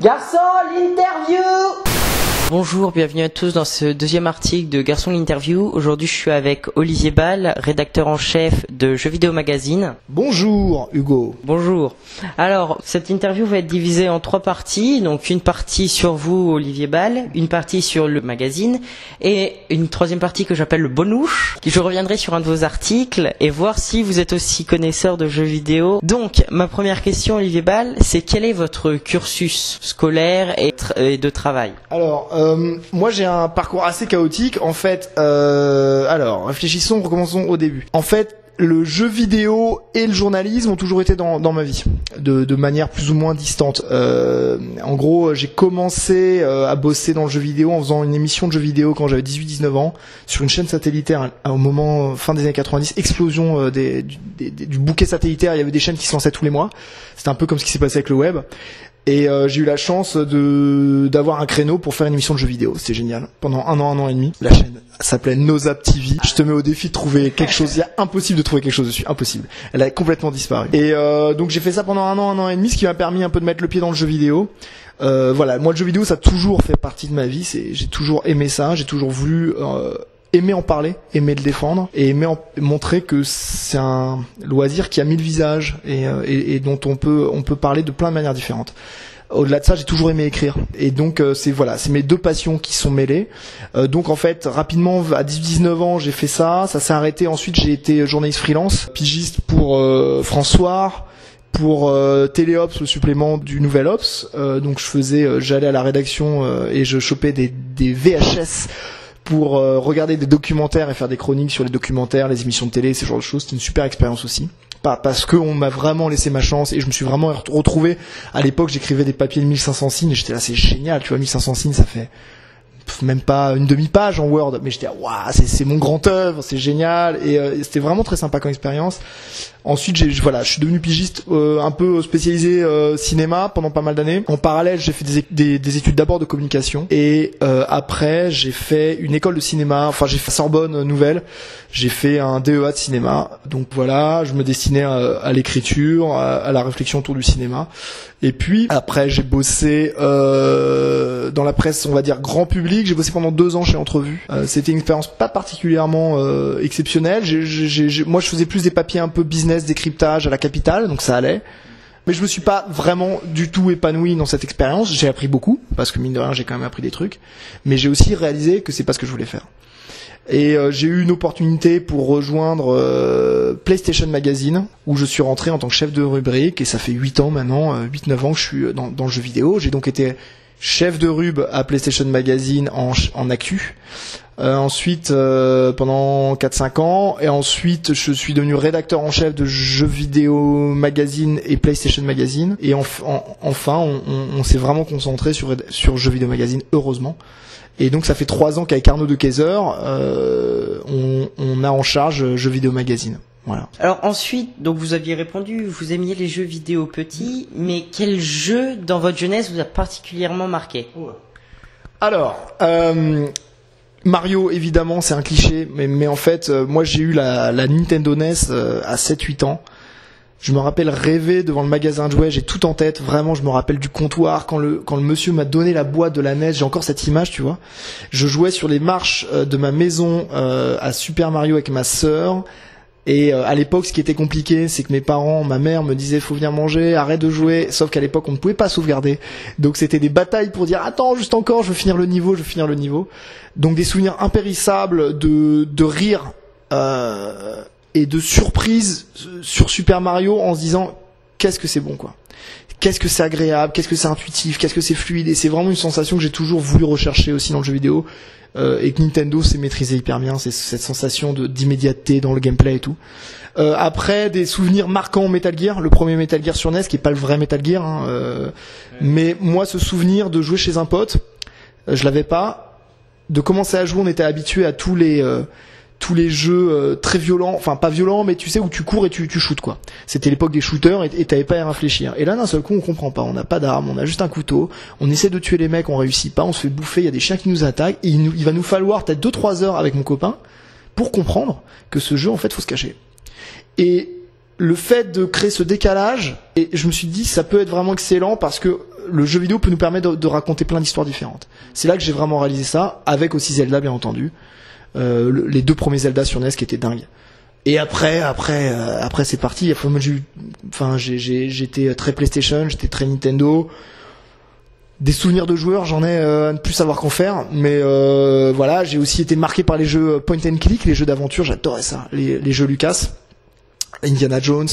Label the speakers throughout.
Speaker 1: Garçon, l'interview!
Speaker 2: Bonjour, bienvenue à tous dans ce deuxième article de Garçon l'interview. Aujourd'hui, je suis avec Olivier Ball, rédacteur en chef de Jeux Vidéo Magazine.
Speaker 3: Bonjour Hugo.
Speaker 2: Bonjour. Alors, cette interview va être divisée en 3 parties. Donc, une partie sur vous, Olivier Ball, une partie sur le magazine et une troisième partie que j'appelle le bonouche. Je reviendrai sur un de vos articles et voir si vous êtes aussi connaisseur de jeux vidéo. Donc, ma première question, Olivier Ball, c'est quel est votre cursus scolaire et de travail?
Speaker 3: Alors, moi j'ai un parcours assez chaotique. En fait, alors réfléchissons, recommençons au début. En fait, le jeu vidéo et le journalisme ont toujours été dans ma vie, de manière plus ou moins distante. En gros, j'ai commencé à bosser dans le jeu vidéo en faisant une émission de jeux vidéo quand j'avais 18-19 ans sur une chaîne satellitaire au moment fin des années 90, explosion du bouquet satellitaire. Il y avait des chaînes qui se lançaient tous les mois. C'était un peu comme ce qui s'est passé avec le web. Et j'ai eu la chance d'avoir un créneau pour faire une émission de jeux vidéo. C'était génial. Pendant un an et demi. La chaîne s'appelait NoZap TV. Je te mets au défi de trouver quelque chose. Il y a impossible de trouver quelque chose dessus. Impossible. Elle a complètement disparu. Et donc j'ai fait ça pendant un an et demi, ce qui m'a permis un peu de mettre le pied dans le jeu vidéo. Voilà. Moi, le jeu vidéo, ça a toujours fait partie de ma vie. J'ai toujours aimé ça. J'ai toujours voulu aimer en parler, aimer le défendre et aimer montrer que c'est un loisir qui a 1000 visages et dont on peut parler de plein de manières différentes. Au-delà de ça, j'ai toujours aimé écrire et donc c'est mes deux passions qui sont mêlées. Donc en fait, rapidement à 18-19 ans, j'ai fait ça s'est arrêté. Ensuite, j'ai été journaliste freelance, pigiste pour François, pour Téléops, le supplément du Nouvel Ops. Donc j'allais à la rédaction et je chopais des VHS pour regarder des documentaires et faire des chroniques sur les documentaires, les émissions de télé, ce genre de choses. C'était une super expérience aussi. Parce que on m'a vraiment laissé ma chance et je me suis vraiment retrouvé. À l'époque, j'écrivais des papiers de 1500 signes et j'étais là, c'est génial, tu vois, 1500 signes, ça fait même pas une demi-page en Word, mais j'étais waouh, c'est mon grand œuvre, c'est génial et c'était vraiment très sympa comme expérience. Ensuite, je suis devenu pigiste un peu spécialisé cinéma pendant pas mal d'années. En parallèle, j'ai fait des études d'abord de communication et après j'ai fait une école de cinéma. Enfin, j'ai fait Sorbonne Nouvelle. J'ai fait un DEA de cinéma. Donc voilà, je me destinais à l'écriture, à la réflexion autour du cinéma. Et puis après, j'ai bossé dans la presse, on va dire grand public. J'ai bossé pendant 2 ans chez Entrevue. C'était une expérience pas particulièrement exceptionnelle. Moi, je faisais plus des papiers un peu business, décryptage à la Capitale, donc ça allait. Mais je me suis pas vraiment du tout épanoui dans cette expérience. J'ai appris beaucoup, parce que mine de rien, j'ai quand même appris des trucs. Mais j'ai aussi réalisé que c'est pas ce que je voulais faire. Et j'ai eu une opportunité pour rejoindre PlayStation Magazine, où je suis rentré en tant que chef de rubrique, et ça fait 8 ans maintenant, 8-9 ans que je suis dans le jeu vidéo. J'ai donc été chef de rub à PlayStation Magazine en actu. Ensuite, pendant 4-5 ans, et ensuite je suis devenu rédacteur en chef de Jeux Vidéo Magazine et PlayStation Magazine. Et enfin, on s'est vraiment concentré sur Jeux Vidéo Magazine, heureusement. Et donc ça fait 3 ans qu'avec Arnaud de Keyser, on a en charge Jeux Vidéo Magazine. Voilà.
Speaker 2: Alors ensuite, donc vous aviez répondu, vous aimiez les jeux vidéo petits, mais quel jeu dans votre jeunesse vous a particulièrement marqué?
Speaker 3: Alors, Mario, évidemment, c'est un cliché, mais en fait, moi j'ai eu la Nintendo NES à 7-8 ans. Je me rappelle rêver devant le magasin de jouets, j'ai tout en tête, vraiment, je me rappelle du comptoir, quand le monsieur m'a donné la boîte de la NES, j'ai encore cette image, tu vois. Je jouais sur les marches de ma maison à Super Mario avec ma sœur. Et à l'époque, ce qui était compliqué, c'est que ma mère me disait faut venir manger, arrête de jouer. Sauf qu'à l'époque, on ne pouvait pas sauvegarder. Donc c'était des batailles pour dire attends, juste encore, je veux finir le niveau. Donc des souvenirs impérissables de rire et de surprise sur Super Mario en se disant qu'est-ce que c'est bon quoi. Qu'est-ce que c'est agréable, qu'est-ce que c'est intuitif, qu'est-ce que c'est fluide. Et c'est vraiment une sensation que j'ai toujours voulu rechercher aussi dans le jeu vidéo. Et que Nintendo sait maîtriser hyper bien, c'est cette sensation d'immédiateté dans le gameplay et tout. Après, des souvenirs marquants Metal Gear, le premier Metal Gear sur NES, qui est pas le vrai Metal Gear, mais moi, ce souvenir de jouer chez un pote, je l'avais pas. De commencer à jouer, on était habitué à tous les jeux très violents, enfin pas violents, mais tu sais où tu cours et tu shootes quoi. C'était l'époque des shooters et t'avais pas à y réfléchir. Et là d'un seul coup on comprend pas, on n'a pas d'armes, on a juste un couteau, on essaie de tuer les mecs, on réussit pas, on se fait bouffer, il y a des chiens qui nous attaquent et il va nous falloir peut-être 2-3 heures avec mon copain pour comprendre que ce jeu en fait faut se cacher. Et le fait de créer ce décalage, et je me suis dit ça peut être vraiment excellent parce que le jeu vidéo peut nous permettre de raconter plein d'histoires différentes. C'est là que j'ai vraiment réalisé ça, avec aussi Zelda bien entendu, les 2 premiers Zelda sur NES qui étaient dingues. Et après c'est parti. J'étais très PlayStation, j'étais très Nintendo. Des souvenirs de joueurs, j'en ai à ne plus savoir qu'en faire, mais voilà, j'ai aussi été marqué par les jeux point and click, les jeux d'aventure, j'adorais ça, les jeux Lucas, Indiana Jones,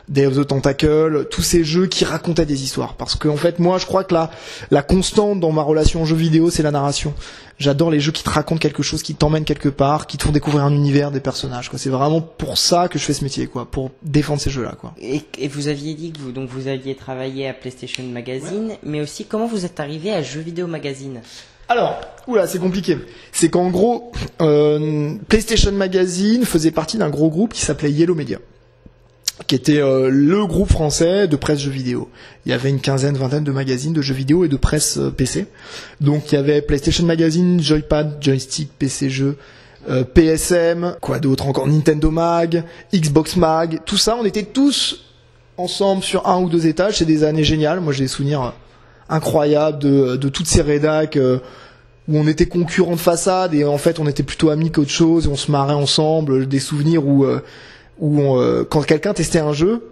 Speaker 3: Day of the Tentacle, tous ces jeux qui racontaient des histoires. Parce que en fait, moi, je crois que la constante dans ma relation aux jeux vidéo, c'est la narration. J'adore les jeux qui te racontent quelque chose, qui t'emmènent quelque part, qui te font découvrir un univers, des personnages, quoi. C'est vraiment pour ça que je fais ce métier, quoi, pour défendre ces jeux-là, quoi.
Speaker 2: Et vous aviez dit que vous aviez travaillé à PlayStation Magazine, mais aussi comment vous êtes arrivé à Jeux Vidéo Magazine?
Speaker 3: Alors, c'est compliqué. C'est qu'en gros, PlayStation Magazine faisait partie d'un gros groupe qui s'appelait Yellow Media, qui était le groupe français de presse jeux vidéo. Il y avait une vingtaine de magazines de jeux vidéo et de presse PC. Donc il y avait PlayStation Magazine, Joypad, Joystick, PC Jeux, PSM, quoi d'autre encore, Nintendo Mag, Xbox Mag, tout ça, on était tous ensemble sur 1 ou 2 étages. C'est des années géniales. Moi j'ai des souvenirs incroyables de toutes ces rédacs où on était concurrents de façade et en fait on était plutôt amis qu'autre chose et on se marrait ensemble. Des souvenirs où quand quelqu'un testait un jeu,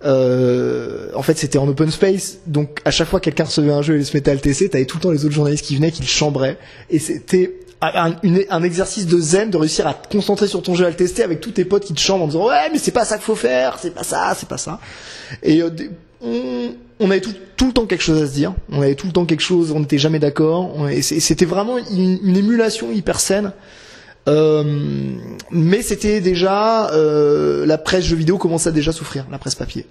Speaker 3: en fait c'était en open space, donc à chaque fois que quelqu'un recevait un jeu et se mettait à le tester, t'avais tout le temps les autres journalistes qui venaient, qui le chambraient, et c'était un exercice de zen de réussir à te concentrer sur ton jeu, à le tester avec tous tes potes qui te chambrent en disant ouais mais c'est pas ça qu'il faut faire, c'est pas ça, et on avait tout le temps quelque chose à se dire, on avait tout le temps quelque chose, on n'était jamais d'accord, et c'était vraiment une émulation hyper saine. Mais c'était déjà la presse jeux vidéo commençait déjà à souffrir, la presse papier.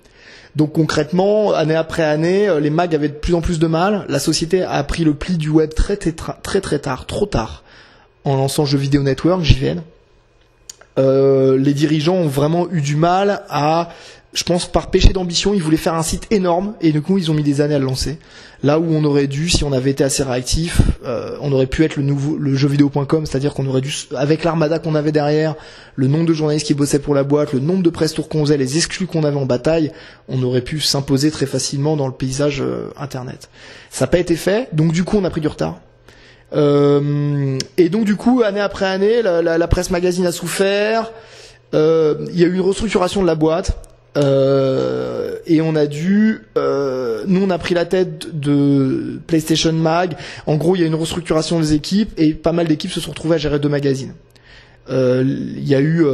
Speaker 3: Donc concrètement, année après année, les mags avaient de plus en plus de mal. La société a pris le pli du web très tard, trop tard, en lançant Jeux Vidéo Network, JVN. Les dirigeants ont vraiment eu du mal à, je pense par péché d'ambition, ils voulaient faire un site énorme et du coup ils ont mis des années à le lancer. Là où on aurait dû, si on avait été assez réactif, on aurait pu être le jeuxvideo.com, c'est-à-dire qu'on aurait dû, avec l'armada qu'on avait derrière, le nombre de journalistes qui bossaient pour la boîte, le nombre de press tours qu'on faisait, les exclus qu'on avait en bataille, on aurait pu s'imposer très facilement dans le paysage internet. Ça n'a pas été fait, donc du coup on a pris du retard. Et donc du coup, année après année, la presse magazine a souffert. Il y a eu une restructuration de la boîte. Et on a dû, nous on a pris la tête de PlayStation Mag. En gros, il y a une restructuration des équipes et pas mal d'équipes se sont retrouvées à gérer 2 magazines. Il y a eu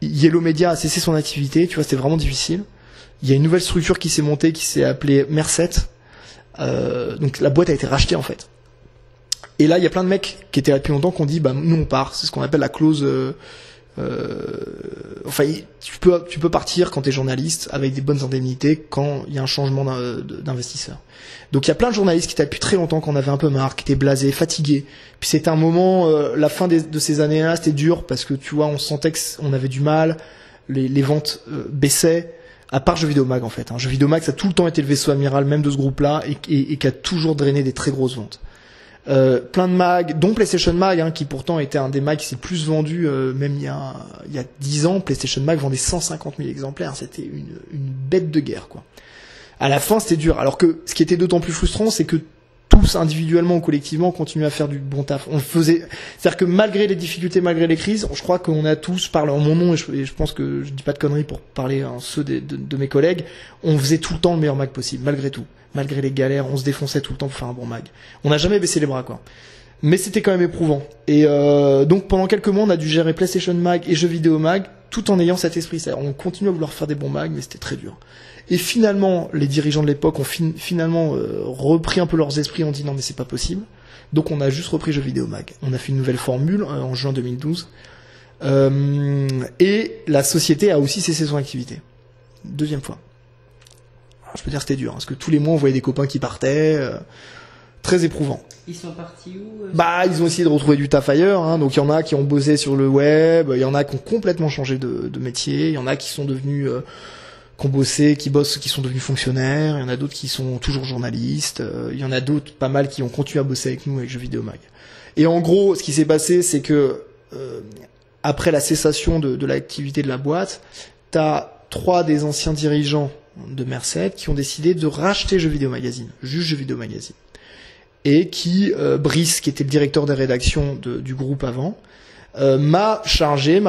Speaker 3: Yellow Media a cessé son activité, tu vois, c'était vraiment difficile. Il y a une nouvelle structure qui s'est montée, qui s'est appelée Mercet. Donc la boîte a été rachetée en fait. Et là, il y a plein de mecs qui étaient là depuis longtemps qui ont dit, bah nous on part. C'est ce qu'on appelle la clause. Enfin, tu peux partir quand t'es journaliste avec des bonnes indemnités quand il y a un changement d'investisseur. Donc il y a plein de journalistes qui étaient depuis très longtemps, qu'on avait un peu marre, qui étaient blasés, fatigués. Puis c'était un moment, la fin de ces années-là, c'était dur parce que tu vois, on sentait qu'on avait du mal, les ventes baissaient. À part Jeux Vidéo Mag en fait. Jeux Vidéo Mag, ça a tout le temps été le vaisseau amiral même de ce groupe-là et qui a toujours drainé des très grosses ventes. Plein de mags, dont PlayStation Mag, qui pourtant était un des mags qui s'est le plus vendu, même il y a 10 ans, PlayStation Mag vendait 150 000 exemplaires, c'était une bête de guerre, quoi. À la fin, c'était dur. Alors que, ce qui était d'autant plus frustrant, c'est que tous, individuellement ou collectivement, continuaient à faire du bon taf. C'est-à-dire que malgré les difficultés, malgré les crises, je crois qu'on a tous, parlé en mon nom, et je pense que je dis pas de conneries pour parler en ceux de mes collègues, on faisait tout le temps le meilleur mag possible, malgré tout. Malgré les galères, on se défonçait tout le temps pour faire un bon mag. On n'a jamais baissé les bras, quoi. Mais c'était quand même éprouvant. Et donc pendant quelques mois, on a dû gérer PlayStation Mag et Jeux Vidéo Mag, tout en ayant cet esprit. On continue à vouloir faire des bons mags, mais c'était très dur. Et finalement, les dirigeants de l'époque ont finalement repris un peu leurs esprits, ont dit non mais c'est pas possible. Donc on a juste repris Jeux Vidéo Mag. On a fait une nouvelle formule en juin 2012. Et la société a aussi cessé son activité. Deuxième fois. Je peux dire que c'était dur, parce que tous les mois on voyait des copains qui partaient, très éprouvant.
Speaker 2: Ils sont partis où
Speaker 3: ils ont essayé de retrouver du taf ailleurs, donc il y en a qui ont bossé sur le web, il y en a qui ont complètement changé de métier, il y en a qui sont devenus, qui ont bossé, qui sont devenus fonctionnaires, il y en a d'autres qui sont toujours journalistes, il y en a d'autres, pas mal, qui ont continué à bosser avec nous avec Jeux Vidéo Mag. Et en gros, ce qui s'est passé, c'est que après la cessation de l'activité de la boîte, t'as 3 des anciens dirigeants de Merced qui ont décidé de racheter Jeux Vidéo Magazine, juste Jeux Vidéo Magazine. Et qui, Brice, qui était le directeur des rédactions du groupe avant, m'a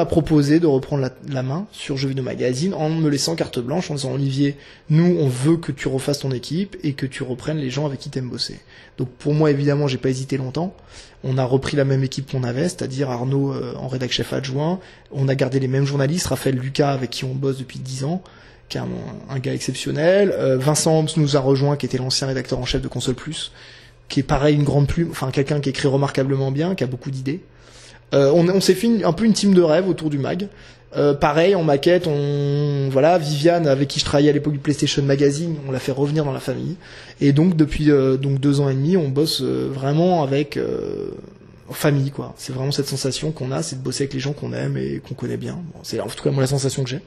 Speaker 3: proposé de reprendre la main sur Jeux Vidéo Magazine en me laissant carte blanche, en disant Olivier, nous on veut que tu refasses ton équipe et que tu reprennes les gens avec qui t'aimes bosser. Donc pour moi évidemment j'ai pas hésité longtemps, on a repris la même équipe qu'on avait, c'est-à-dire Arnaud en rédac chef adjoint, on a gardé les mêmes journalistes, Raphaël Lucas avec qui on bosse depuis 10 ans, qui est un gars exceptionnel, Vincent Homs nous a rejoint qui était l'ancien rédacteur en chef de Console Plus, qui est pareil une grande plume, enfin quelqu'un qui écrit remarquablement bien, qui a beaucoup d'idées. On s'est fait un peu une team de rêve autour du mag. Pareil, en maquette, Viviane, avec qui je travaillais à l'époque du PlayStation Magazine, on l'a fait revenir dans la famille. Et donc, depuis 2 ans et demi, on bosse vraiment avec famille, quoi. C'est vraiment cette sensation qu'on a, c'est de bosser avec les gens qu'on aime et qu'on connaît bien. Bon, c'est en tout cas moi la sensation que j'ai.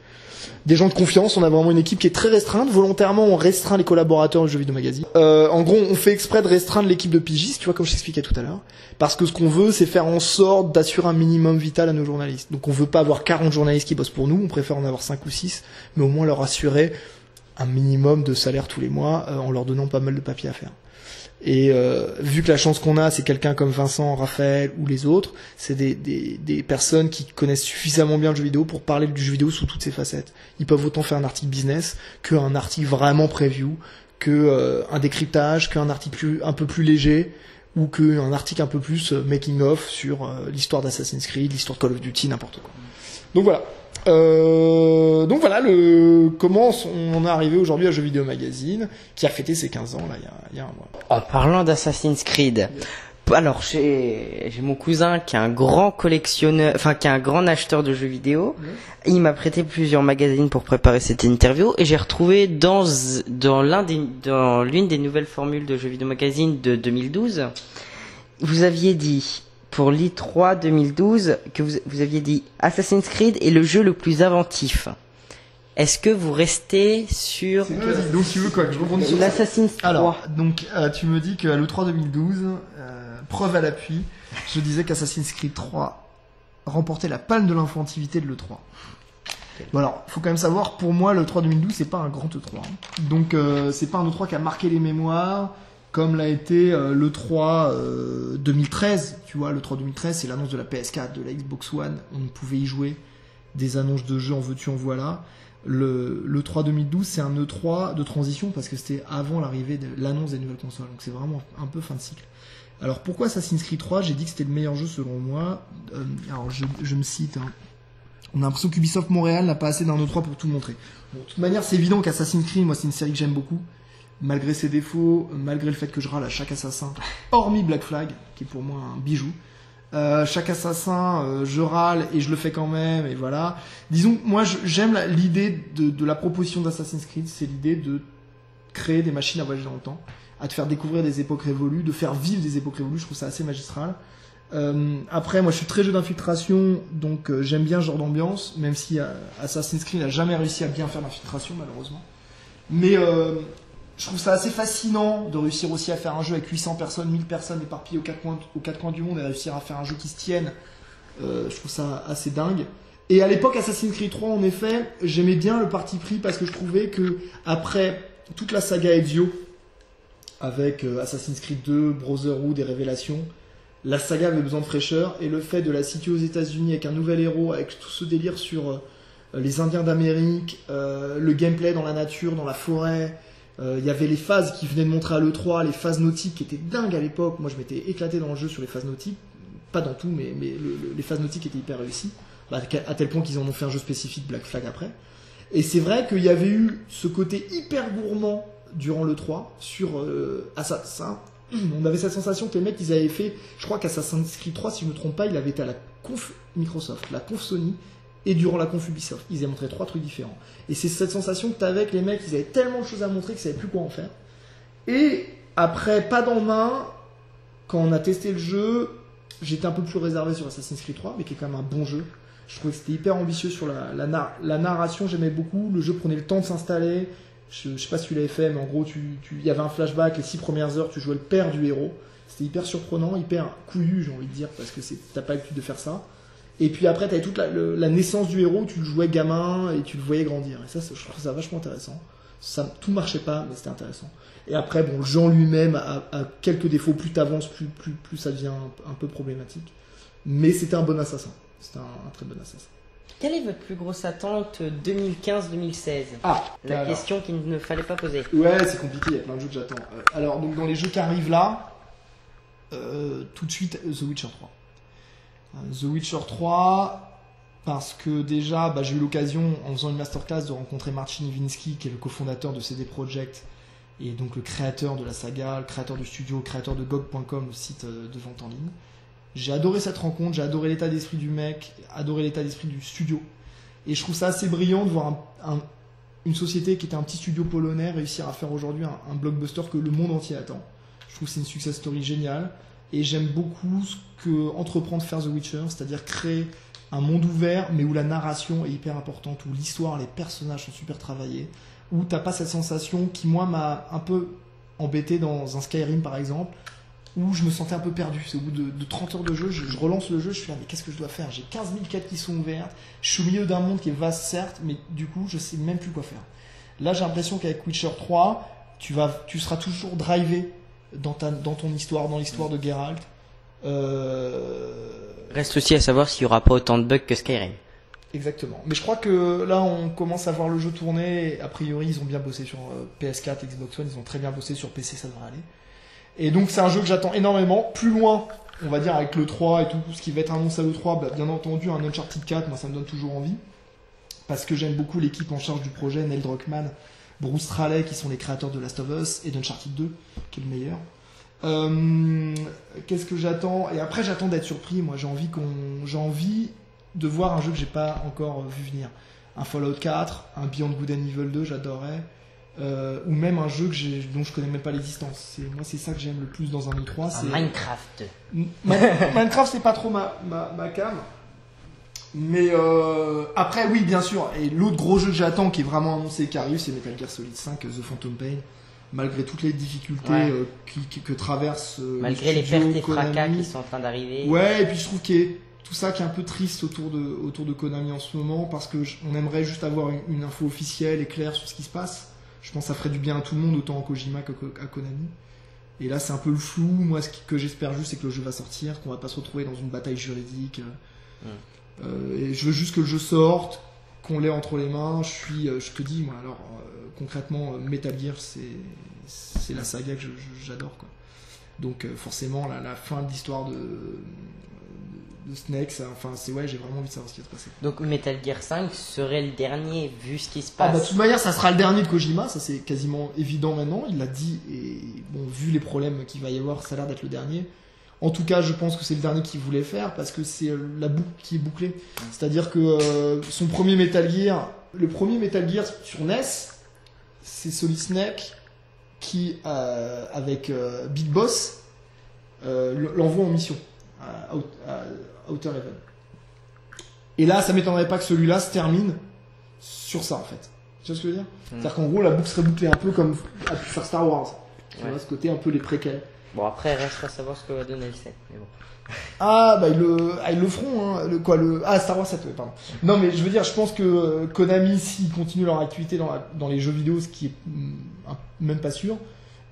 Speaker 3: Des gens de confiance, on a vraiment une équipe qui est très restreinte. Volontairement, on restreint les collaborateurs du Jeux Vidéo Magazine. En gros, on fait exprès de restreindre l'équipe de pigistes, tu vois, comme je t'expliquais tout à l'heure. Parce que ce qu'on veut, c'est faire en sorte d'assurer un minimum vital à nos journalistes. Donc on veut pas avoir 40 journalistes qui bossent pour nous, on préfère en avoir 5 ou 6, mais au moins leur assurer un minimum de salaire tous les mois, en leur donnant pas mal de papiers à faire. Et vu que la chance qu'on a, c'est quelqu'un comme Vincent, Raphaël ou les autres, c'est des personnes qui connaissent suffisamment bien le jeu vidéo pour parler du jeu vidéo sous toutes ses facettes. Ils peuvent autant faire un article business qu'un article vraiment preview, un décryptage, qu'un article un peu plus léger, ou qu'un article un peu plus making of sur l'histoire d'Assassin's Creed, l'histoire de Call of Duty, n'importe quoi. Donc voilà. Comment on est arrivé aujourd'hui à Jeux Vidéo Magazine, qui a fêté ses 15 ans là, il y a un mois.
Speaker 2: En parlant d'Assassin's Creed, alors j'ai mon cousin qui est un grand collectionneur, enfin qui est un grand acheteur de jeux vidéo. Il m'a prêté plusieurs magazines pour préparer cette interview et j'ai retrouvé dans l'une des nouvelles formules de Jeux Vidéo Magazine de 2012, vous aviez dit pour l'E3 2012 que vous aviez dit Assassin's Creed est le jeu le plus inventif. Est-ce que vous restez sur
Speaker 3: donc tu veux quoi que je rebondisse sur
Speaker 2: l'Assassin's 3?
Speaker 3: Alors, donc tu me dis qu'à l'E3 2012, preuve à l'appui, je disais qu'Assassin's Creed 3 remportait la palme de l'inventivité de l'E3. Bon alors, faut quand même savoir, pour moi, l'E3 2012, c'est pas un grand E3. Hein. Donc, c'est pas un E3 qui a marqué les mémoires, comme l'a été l'E3 2013. Tu vois, l'E3 2013, c'est l'annonce de la PS4, de la Xbox One. On pouvait y jouer, des annonces de jeux en veux-tu, en voilà. L'E3 2012, c'est un E3 de transition parce que c'était avant l'arrivée de l'annonce des nouvelles consoles. Donc c'est vraiment un peu fin de cycle. Alors pourquoi Assassin's Creed 3? J'ai dit que c'était le meilleur jeu selon moi. Alors je me cite. Hein. On a l'impression qu'Ubisoft Montréal n'a pas assez d'un E3 pour tout montrer. Bon, de toute manière, c'est évident qu'Assassin's Creed, moi, c'est une série que j'aime beaucoup. Malgré ses défauts, malgré le fait que je râle à chaque assassin, hormis Black Flag, qui est pour moi un bijou. Chaque assassin, je râle et je le fais quand même, et voilà. Disons, moi, j'aime l'idée de la proposition d'Assassin's Creed, c'est l'idée de créer des machines à voyager dans le temps, à te faire découvrir des époques révolues, de faire vivre des époques révolues. Je trouve ça assez magistral. Après, moi, je suis très jeu d'infiltration, donc j'aime bien ce genre d'ambiance, même si Assassin's Creed n'a jamais réussi à bien faire l'infiltration, malheureusement. Mais je trouve ça assez fascinant de réussir aussi à faire un jeu avec 800 personnes, 1000 personnes éparpillées aux quatre coins du monde et réussir à faire un jeu qui se tienne. Je trouve ça assez dingue. Et à l'époque, Assassin's Creed 3, en effet, j'aimais bien le parti pris parce que je trouvais que après toute la saga Ezio, avec Assassin's Creed 2, Brotherhood et Révélation, la saga avait besoin de fraîcheur et le fait de la situer aux États-Unis avec un nouvel héros, avec tout ce délire sur les Indiens d'Amérique, le gameplay dans la nature, dans la forêt. Il y avait les phases qui venaient de montrer à l'E3, les phases nautiques qui étaient dingues à l'époque. Moi, je m'étais éclaté dans le jeu sur les phases nautiques. Pas dans tout, mais les phases nautiques étaient hyper réussies. À tel point qu'ils en ont fait un jeu spécifique Black Flag après. Et c'est vrai qu'il y avait eu ce côté hyper gourmand durant l'E3 sur Assassin. On avait cette sensation que les mecs, ils avaient fait... Je crois qu'Assassin's Creed 3, si je ne me trompe pas, il avait été à la conf Microsoft, la conf Sony, et durant la conf Ubisoft. Ils avaient montré 3 trucs différents. Et c'est cette sensation que t'avais avec les mecs, ils avaient tellement de choses à montrer qu'ils savaient plus quoi en faire. Et après, pas d'en main, quand on a testé le jeu, j'étais un peu plus réservé sur Assassin's Creed 3, mais qui est quand même un bon jeu. Je trouvais que c'était hyper ambitieux sur la narration, j'aimais beaucoup. Le jeu prenait le temps de s'installer. Je sais pas si tu l'avais fait, mais en gros, il y avait un flashback, les 6 premières heures, tu jouais le père du héros. C'était hyper surprenant, hyper couillu, j'ai envie de dire, parce que t'as pas l'habitude de faire ça. Et puis après, t'avais toute la naissance du héros, tu le jouais gamin et tu le voyais grandir. Et ça, je trouve ça vachement intéressant. tout marchait pas, mais c'était intéressant. Et après, bon, le jeu en lui-même a quelques défauts. Plus t'avances, plus ça devient un peu problématique. Mais c'était un bon assassin. C'était un très bon assassin.
Speaker 2: Quelle est votre plus grosse attente 2015-2016 ? La
Speaker 3: alors,
Speaker 2: question qu'il ne fallait pas poser.
Speaker 3: Ouais, c'est compliqué, il y a plein de jeux que j'attends. Alors, donc, dans les jeux qui arrivent là, tout de suite, The Witcher 3. The Witcher 3, parce que déjà, j'ai eu l'occasion, en faisant une masterclass, de rencontrer Marcin Iwiński, qui est le cofondateur de CD Projekt, et donc le créateur de la saga, le créateur du studio, le créateur de GOG.com, le site de vente en ligne. J'ai adoré cette rencontre, j'ai adoré l'état d'esprit du mec, adoré l'état d'esprit du studio. Et je trouve ça assez brillant de voir une société qui était un petit studio polonais réussir à faire aujourd'hui un blockbuster que le monde entier attend. Je trouve que c'est une success story géniale. Et j'aime beaucoup ce que entreprend de faire The Witcher, c'est-à-dire créer un monde ouvert, mais où la narration est hyper importante, où l'histoire, les personnages sont super travaillés, où t'as pas cette sensation qui, moi, m'a un peu embêté dans un Skyrim, par exemple, où je me sentais un peu perdu. C'est au bout de 30 heures de jeu, je relance le jeu, je suis là, mais qu'est-ce que je dois faire ? J'ai 15 000 quêtes qui sont ouvertes, je suis au milieu d'un monde qui est vaste, certes, mais du coup, je sais même plus quoi faire. Là, j'ai l'impression qu'avec Witcher 3, tu seras toujours drivé dans ton histoire, dans l'histoire de Geralt.
Speaker 2: Reste aussi à savoir s'il n'y aura pas autant de bugs que Skyrim.
Speaker 3: Exactement. Mais je crois que là, on commence à voir le jeu tourner. A priori, ils ont bien bossé sur PS4, Xbox One, ils ont très bien bossé sur PC, ça devrait aller. Et donc c'est un jeu que j'attends énormément. Plus loin, on va dire avec le 3 et tout ce qui va être annoncé à l'E3, bien entendu un Uncharted 4, moi ça me donne toujours envie. Parce que j'aime beaucoup l'équipe en charge du projet, Neil Druckmann, Bruce Straley, qui sont les créateurs de Last of Us, et d'Uncharted 2, qui est le meilleur. Qu'est-ce que j'attends ? Et après j'attends d'être surpris, moi j'ai envie de voir un jeu que j'ai pas encore vu venir. Un Fallout 4, un Beyond Good and Evil 2, j'adorerais. Ou même un jeu dont je connais même pas l'existence. Moi c'est ça que j'aime le plus dans un E3. C'est
Speaker 2: Minecraft.
Speaker 3: Minecraft c'est pas trop ma cam. Mais après oui bien sûr. Et l'autre gros jeu que j'attends qui est vraiment annoncé qui arrive, c'est Metal Gear Solid 5, The Phantom Pain. Malgré toutes les difficultés que traverse
Speaker 2: malgré les pertes et fracas qui sont en train d'arriver.
Speaker 3: Ouais, et puis je trouve qu'il y a tout ça qui est un peu triste autour de Konami en ce moment, parce que on aimerait juste avoir une info officielle et claire sur ce qui se passe. Je pense que ça ferait du bien à tout le monde, autant à Kojima qu'à Konami. Et là, c'est un peu le flou. Moi, ce que j'espère juste, c'est que le jeu va sortir, qu'on va pas se retrouver dans une bataille juridique. Et je veux juste que le jeu sorte, qu'on l'ait entre les mains. Je te dis, moi, alors, concrètement, Metal Gear, c'est la saga que j'adore, quoi. Donc, forcément, la fin de l'histoire de Snake, j'ai vraiment envie de savoir ce qui va se passer.
Speaker 2: Donc Metal Gear 5 serait le dernier vu ce qui se passe.
Speaker 3: De toute manière, ça sera le dernier de Kojima, ça c'est quasiment évident maintenant, il l'a dit, et bon, vu les problèmes qu'il va y avoir, ça a l'air d'être le dernier. En tout cas, je pense que c'est le dernier qu'il voulait faire, parce que c'est la boucle qui est bouclée. C'est-à-dire que son premier Metal Gear, le premier Metal Gear sur NES, c'est Solid Snake qui, avec Big Boss, l'envoie en mission à Outer Heaven. Et là, ça m'étonnerait pas que celui-là se termine sur ça, en fait. Tu vois ce que je veux dire ? C'est-à-dire qu'en gros, la boucle serait bouclée un peu comme a pu faire Star Wars. Tu vois, ce côté un peu les préquels.
Speaker 2: Bon, après, reste à savoir ce que va donner le 7. Mais bon.
Speaker 3: Ils le feront, hein. Star Wars 7, ouais, pardon. Non, mais je veux dire, je pense que Konami, s'ils continuent leur activité dans les jeux vidéo, ce qui est même pas sûr,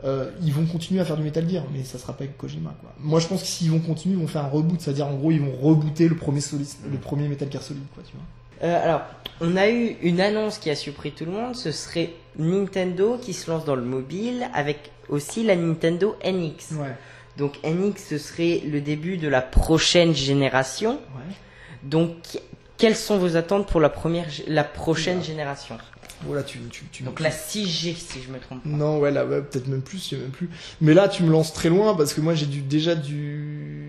Speaker 3: ils vont continuer à faire du Metal Gear, mais ça sera pas avec Kojima, quoi. Moi, je pense que s'ils vont continuer, ils vont faire un reboot, c'est-à-dire, en gros, ils vont rebooter le premier Metal Gear Solid, quoi, tu vois.
Speaker 2: Alors, on a eu une annonce qui a surpris tout le monde, ce serait Nintendo qui se lance dans le mobile avec aussi la Nintendo NX.
Speaker 3: Ouais.
Speaker 2: Donc NX, ce serait le début de la prochaine génération.
Speaker 3: Ouais.
Speaker 2: Donc, quelles sont vos attentes pour la prochaine génération ?
Speaker 3: Voilà,
Speaker 2: donc la 6G, si je me trompe pas.
Speaker 3: Non, peut-être même plus, je sais même plus. Mais là, tu me lances très loin parce que moi,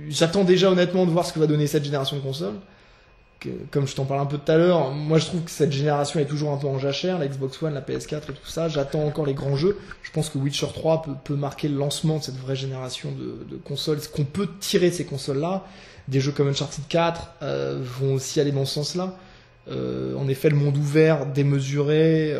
Speaker 3: j'attends déjà honnêtement de voir ce que va donner cette génération de consoles. Comme je t'en parle un peu tout à l'heure, moi je trouve que cette génération est toujours un peu en jachère, la Xbox One, la PS4 et tout ça. J'attends encore les grands jeux. Je pense que Witcher 3 peut marquer le lancement de cette vraie génération de consoles. Ce qu'on peut tirer de ces consoles-là, des jeux comme Uncharted 4 vont aussi aller dans ce sens-là. En effet, le monde ouvert, démesuré,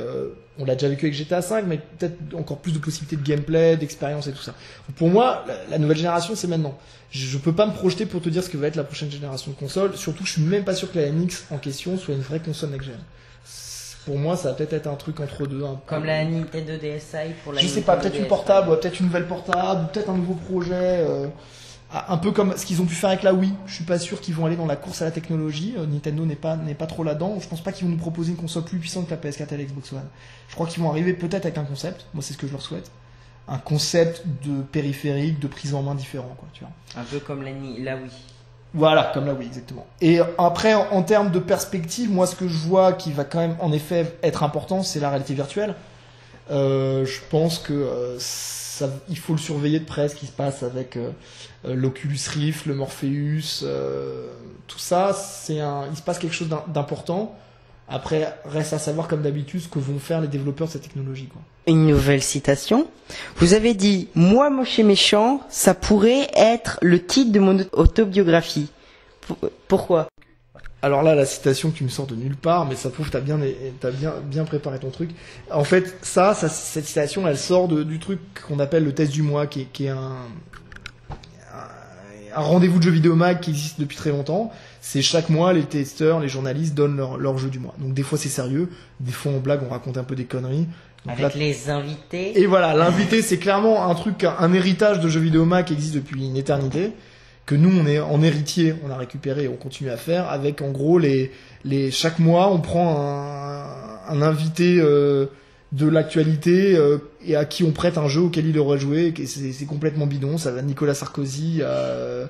Speaker 3: on l'a déjà vécu avec GTA 5, mais peut-être encore plus de possibilités de gameplay, d'expérience et tout ça. Pour moi, la nouvelle génération, c'est maintenant. Je peux pas me projeter pour te dire ce que va être la prochaine génération de consoles, surtout que je suis même pas sûr que la NX en question soit une vraie console next-gen. pour moi, ça va peut-être être un truc entre deux.
Speaker 2: Comme la Nintendo DSi pour la
Speaker 3: je sais pas,
Speaker 2: Nintendo
Speaker 3: peut-être une
Speaker 2: DSi.
Speaker 3: portable, ouais, peut-être une nouvelle portable, peut-être un nouveau projet. Un peu comme ce qu'ils ont pu faire avec la Wii. Je suis pas sûr qu'ils vont aller dans la course à la technologie. Nintendo n'est pas trop là-dedans. Je pense pas qu'ils vont nous proposer une console plus puissante que la PS4 et la Xbox One. Je crois qu'ils vont arriver peut-être avec un concept. Moi, c'est ce que je leur souhaite. Un concept de périphérique, de prise en main différent, quoi, tu vois.
Speaker 2: Un peu comme la Wii.
Speaker 3: Voilà, comme la Wii, exactement. Et après, en termes de perspective, moi, ce que je vois qui va quand même, en effet, être important, c'est la réalité virtuelle. Je pense que il faut le surveiller de près, ce qui se passe avec l'Oculus Rift, le Morpheus, tout ça, il se passe quelque chose d'important. Après, reste à savoir, comme d'habitude, ce que vont faire les développeurs de cette technologie, quoi.
Speaker 2: Une nouvelle citation. Vous avez dit « Moi, moche et méchant, ça pourrait être le titre de mon autobiographie. » Pourquoi ?
Speaker 3: Alors là, la citation que tu me sors de nulle part, mais ça prouve que t'as bien préparé ton truc. En fait, cette citation, elle sort du truc qu'on appelle le test du mois, qui est un rendez-vous de jeux vidéo mag qui existe depuis très longtemps. C'est chaque mois, les testeurs, les journalistes donnent leur jeu du mois. Donc des fois c'est sérieux, des fois on blague, on raconte un peu des conneries. Donc,
Speaker 2: avec les invités.
Speaker 3: Et voilà, l'invité, c'est clairement un héritage de jeux vidéo mag qui existe depuis une éternité, que nous on est en héritier, on a récupéré et on continue à faire, avec en gros chaque mois on prend un invité de l'actualité et à qui on prête un jeu auquel il aurait joué, et c'est complètement bidon. Ça va de Nicolas Sarkozy à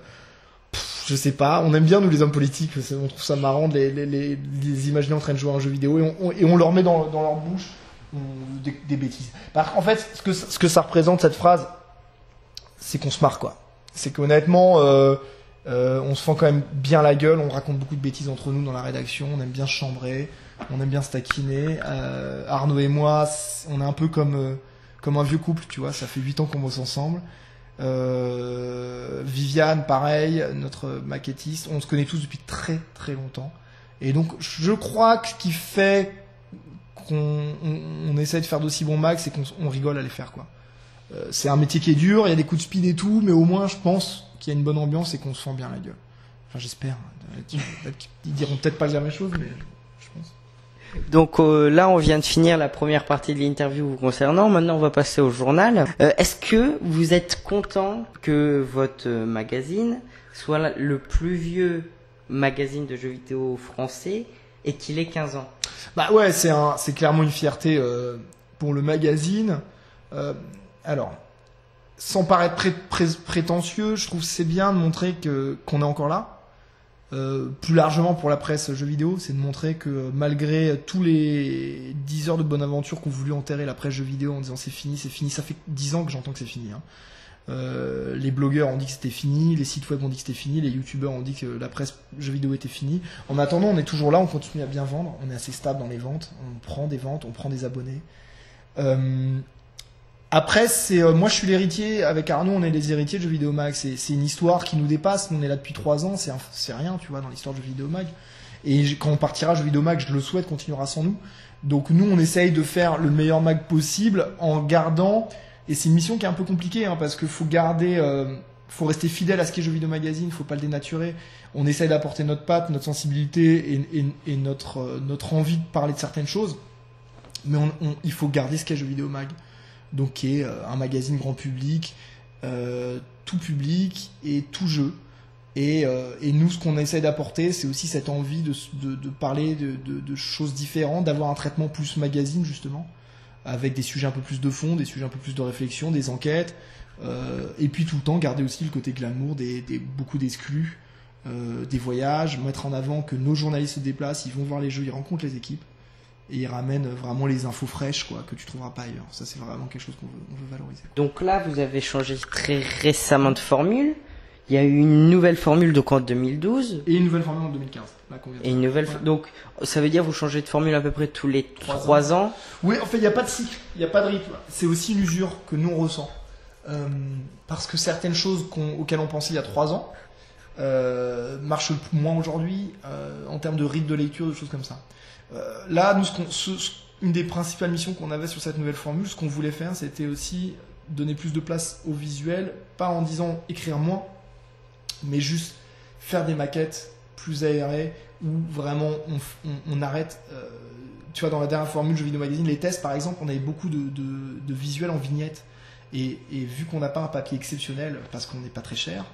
Speaker 3: je sais pas, on aime bien nous les hommes politiques, on trouve ça marrant de les imaginer en train de jouer à un jeu vidéo et on leur met dans leur bouche des bêtises. En fait, ce que ça représente cette phrase, c'est qu'on se marre, quoi. C'est qu'honnêtement on se fend quand même bien la gueule, on raconte beaucoup de bêtises entre nous dans la rédaction, on aime bien se chambrer, on aime bien se taquiner. Arnaud et moi, on est un peu comme un vieux couple, tu vois, ça fait 8 ans qu'on bosse ensemble. Viviane, pareil, notre maquettiste, on se connaît tous depuis très très longtemps. Et donc, je crois que ce qui fait qu'on essaie de faire d'aussi bons mags, c'est qu'on rigole à les faire, quoi. C'est un métier qui est dur, il y a des coups de speed et tout, mais au moins, je pense qu'il y a une bonne ambiance et qu'on se sent bien la gueule. Enfin, j'espère. Ils diront peut-être pas la même chose, mais je pense.
Speaker 2: Donc là, on vient de finir la première partie de l'interview vous concernant. Maintenant, on va passer au journal. Est-ce que vous êtes content que votre magazine soit le plus vieux magazine de jeux vidéo français et qu'il ait 15 ans ?
Speaker 3: Bah ouais, c'est clairement une fierté pour le magazine. Alors, sans paraître prétentieux, je trouve que c'est bien de montrer qu'on est encore là. Plus largement pour la presse jeux vidéo, c'est de montrer que malgré tous les 10 heures de bonne aventure qu'ont voulu enterrer la presse jeux vidéo en disant c'est fini, ça fait 10 ans que j'entends que c'est fini, hein. Les blogueurs ont dit que c'était fini, les sites web ont dit que c'était fini, les youtubeurs ont dit que la presse jeux vidéo était finie. En attendant, on est toujours là, on continue à bien vendre, on est assez stable dans les ventes, on prend des ventes, on prend des abonnés. Après, moi je suis l'héritier, avec Arnaud on est les héritiers de Jeux Vidéo Mag, c'est une histoire qui nous dépasse, nous on est là depuis 3 ans, c'est rien, tu vois, dans l'histoire de Jeux Vidéo Mag. Et quand on partira Jeux Vidéo Mag, je le souhaite, continuera sans nous. Donc nous on essaye de faire le meilleur mag possible en gardant, et c'est une mission qui est un peu compliquée, hein, parce que faut rester fidèle à ce qu'est Jeux Vidéo Magazine, faut pas le dénaturer. On essaye d'apporter notre patte, notre sensibilité et notre envie de parler de certaines choses, mais il faut garder ce qu'est Jeux Vidéo Mag. Donc qui est un magazine grand public, tout public et tout jeu. Et nous, ce qu'on essaie d'apporter, c'est aussi cette envie de parler de choses différentes, d'avoir un traitement plus magazine justement, avec des sujets un peu plus de fond, des sujets un peu plus de réflexion, des enquêtes, et puis tout le temps garder aussi le côté glamour, beaucoup d'exclus, des voyages, mettre en avant que nos journalistes se déplacent, ils vont voir les jeux, ils rencontrent les équipes. Et ils ramènent vraiment les infos fraîches, quoi, que tu trouveras pas ailleurs. Ça, c'est vraiment quelque chose qu'on veut valoriser.
Speaker 2: Donc là, vous avez changé très récemment de formule. Il y a eu une nouvelle formule donc en 2012.
Speaker 3: Et une nouvelle formule en 2015. Là,
Speaker 2: et une nouvelle. Ouais. Donc, ça veut dire vous changez de formule à peu près tous les 3 ans.
Speaker 3: Oui, en fait, il n'y a pas de cycle, il n'y a pas de rythme. C'est aussi une usure que nous on ressent. Parce que certaines choses auxquelles on pensait il y a 3 ans marchent moins aujourd'hui en termes de rythme de lecture, de choses comme ça. Là, nous, une des principales missions qu'on avait sur cette nouvelle formule, ce qu'on voulait faire, c'était aussi donner plus de place au visuel, pas en disant écrire moins, mais juste faire des maquettes plus aérées, où vraiment on arrête tu vois, dans la dernière formule Jeux Vidéo Magazine, les tests par exemple, on avait beaucoup de visuels en vignettes. Et vu qu'on n'a pas un papier exceptionnel parce qu'on n'est pas très cher,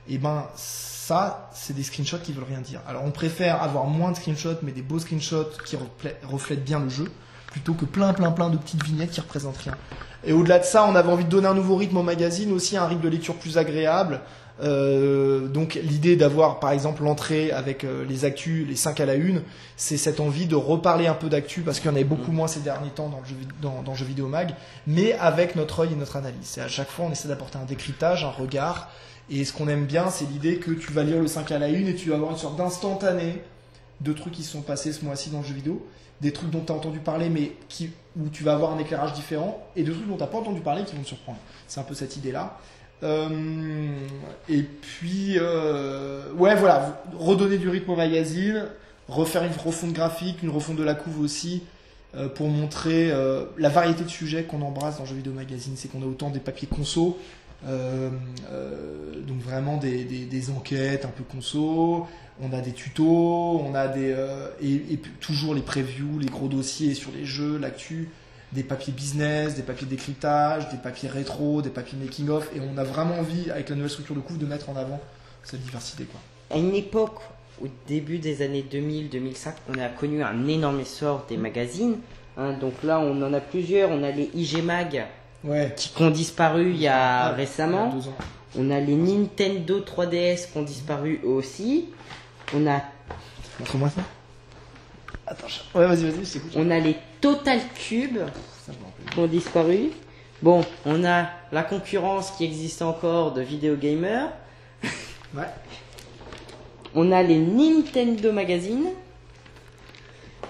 Speaker 3: et ben ça, c'est des screenshots qui veulent rien dire. Alors on préfère avoir moins de screenshots, mais des beaux screenshots qui reflètent bien le jeu, plutôt que plein de petites vignettes qui représentent rien. Et au-delà de ça, on avait envie de donner un nouveau rythme au magazine, aussi un rythme de lecture plus agréable. Donc l'idée d'avoir par exemple l'entrée avec les actus, les 5 à la une, c'est cette envie de reparler un peu d'actu parce qu'il y en avait beaucoup moins ces derniers temps dans Jeux Vidéo Mag, mais avec notre œil et notre analyse. Et à chaque fois on essaie d'apporter un décryptage, un regard, et ce qu'on aime bien c'est l'idée que tu vas lire le 5 à la une et tu vas avoir une sorte d'instantané de trucs qui se sont passés ce mois-ci dans le jeu vidéo, des trucs dont tu as entendu parler mais où tu vas avoir un éclairage différent, et de trucs dont tu n'as pas entendu parler qui vont te surprendre. C'est un peu cette idée-là. Et puis ouais voilà, redonner du rythme au magazine, refaire une refonte graphique, une refonte de la couve aussi, pour montrer la variété de sujets qu'on embrasse dans Jeux Vidéo Magazine. C'est qu'on a autant des papiers conso, donc vraiment des enquêtes un peu conso, on a des tutos, on a et toujours les previews, les gros dossiers sur les jeux, l'actu, des papiers business, des papiers décryptage, des papiers rétro, des papiers making of, et on a vraiment envie, avec la nouvelle structure de couve, de mettre en avant cette diversité, quoi.
Speaker 2: À une époque, au début des années 2000-2005, on a connu un énorme essor des magazines. Donc là, on en a plusieurs. On a les IG Mag qui ont disparu il y a récemment.
Speaker 3: Il y a 2 ans.
Speaker 2: On a les Nintendo 3DS qui ont disparu eux aussi. On a...
Speaker 3: Montre-moi ça. Attends, ouais, vas-y, je t'écoute.
Speaker 2: On a les Total Cube qui ont disparu. Bon, on a la concurrence qui existe encore de Video Gamer.
Speaker 3: Ouais.
Speaker 2: On a les Nintendo Magazine.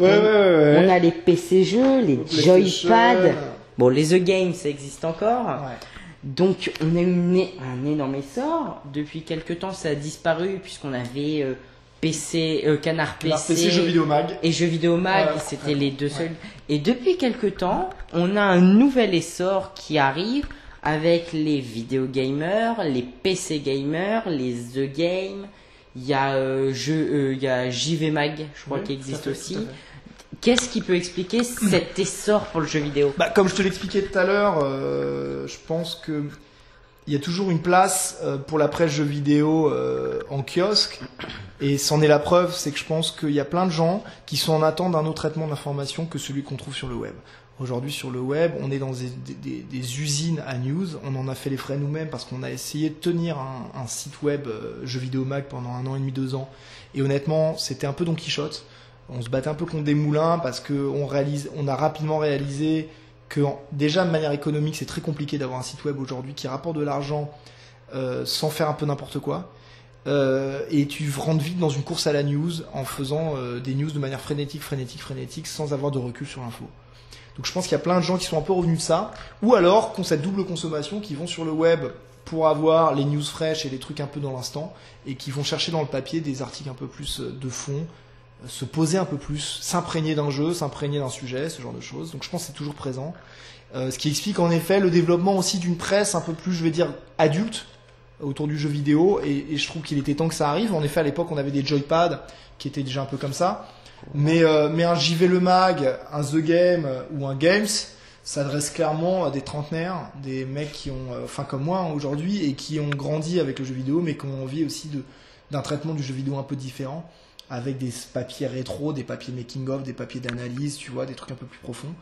Speaker 3: Ouais.
Speaker 2: On a les PC jeux, les Joypad. Bon, les The Games, ça existe encore.
Speaker 3: Ouais.
Speaker 2: Donc, on a eu un énorme essor. Depuis quelques temps, ça a disparu puisqu'on avait Canard PC,
Speaker 3: Jeux Vidéo Mag.
Speaker 2: et Jeux Vidéo Mag. C'était les deux seuls. Et depuis quelques temps, on a un nouvel essor qui arrive avec les Video Gamers, les PC Gamers, les The Game. Il y a JV Mag, je crois, qui existe aussi. Qu'est-ce qui peut expliquer cet essor pour le jeu vidéo ?
Speaker 3: Comme je te l'expliquais tout à l'heure, je pense que il y a toujours une place pour la presse jeux vidéo en kiosque, et c'en est la preuve, c'est que je pense qu'il y a plein de gens qui sont en attente d'un autre traitement d'information que celui qu'on trouve sur le web. Aujourd'hui sur le web, on est dans des usines à news, on en a fait les frais nous-mêmes parce qu'on a essayé de tenir un site web Jeux Vidéo Mag pendant 1 an et demi, 2 ans, et honnêtement c'était un peu Don Quichotte. On se battait un peu contre des moulins parce qu'on a rapidement réalisé que déjà de manière économique c'est très compliqué d'avoir un site web aujourd'hui qui rapporte de l'argent sans faire un peu n'importe quoi, et tu rentres vite dans une course à la news en faisant des news de manière frénétique sans avoir de recul sur l'info. Donc je pense qu'il y a plein de gens qui sont un peu revenus de ça, ou alors qui ont cette double consommation, qui vont sur le web pour avoir les news fraîches et les trucs un peu dans l'instant, et qui vont chercher dans le papier des articles un peu plus de fond, se poser un peu plus, s'imprégner d'un jeu, s'imprégner d'un sujet, ce genre de choses. Donc je pense que c'est toujours présent. Ce qui explique en effet le développement aussi d'une presse un peu plus, je vais dire, adulte autour du jeu vidéo, et je trouve qu'il était temps que ça arrive. En effet, à l'époque, on avait des Joypad qui étaient déjà un peu comme ça. Mais un JV Le Mag, un The Game ou un Games s'adresse clairement à des trentenaires, des mecs qui ont, comme moi aujourd'hui, et qui ont grandi avec le jeu vidéo, mais qui ont envie aussi d'un traitement du jeu vidéo un peu différent, avec des papiers rétro, des papiers making of, des papiers d'analyse, tu vois, des trucs un peu plus profonds.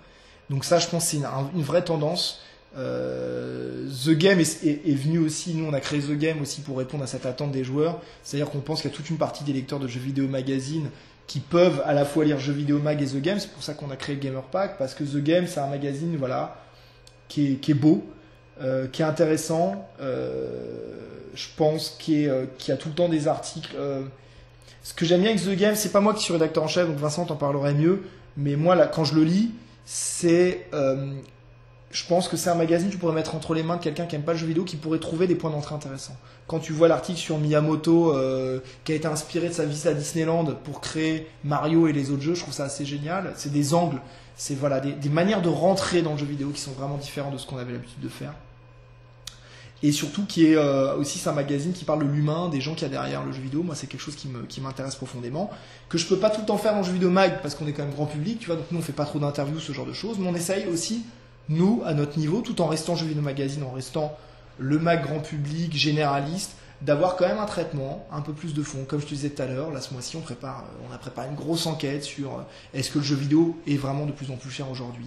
Speaker 3: Donc ça, je pense, c'est une vraie tendance. The Game est venu aussi, nous on a créé The Game aussi pour répondre à cette attente des joueurs. C'est-à-dire qu'on pense qu'il y a toute une partie des lecteurs de jeux vidéo magazine qui peuvent à la fois lire Jeux Vidéo Mag et The Game. C'est pour ça qu'on a créé le Gamer Pack, parce que The Game c'est un magazine, voilà, qui est beau, qui est intéressant, je pense, qui a tout le temps des articles. Ce que j'aime bien avec The Game, c'est pas moi qui suis rédacteur en chef, donc Vincent t'en parlerait mieux, mais moi là, quand je le lis, je pense que c'est un magazine que tu pourrais mettre entre les mains de quelqu'un qui aime pas le jeu vidéo, qui pourrait trouver des points d'entrée intéressants. Quand tu vois l'article sur Miyamoto, qui a été inspiré de sa visite à Disneyland pour créer Mario et les autres jeux, je trouve ça assez génial. C'est des angles, c'est voilà, des manières de rentrer dans le jeu vidéo qui sont vraiment différentes de ce qu'on avait l'habitude de faire. et surtout qui est aussi c'est un magazine qui parle de l'humain, des gens qu'il y a derrière le jeu vidéo. Moi, c'est quelque chose qui m'intéresse profondément, que je peux pas tout le temps faire dans le jeu vidéo mag parce qu'on est quand même grand public, tu vois, donc nous on fait pas trop d'interviews, ce genre de choses, mais on essaye aussi, nous, à notre niveau, tout en restant jeu vidéo magazine, en restant le mag grand public, généraliste, d'avoir quand même un traitement, un peu plus de fond. Comme je te disais tout à l'heure, là ce mois-ci on a préparé une grosse enquête sur est-ce que le jeu vidéo est vraiment de plus en plus cher aujourd'hui.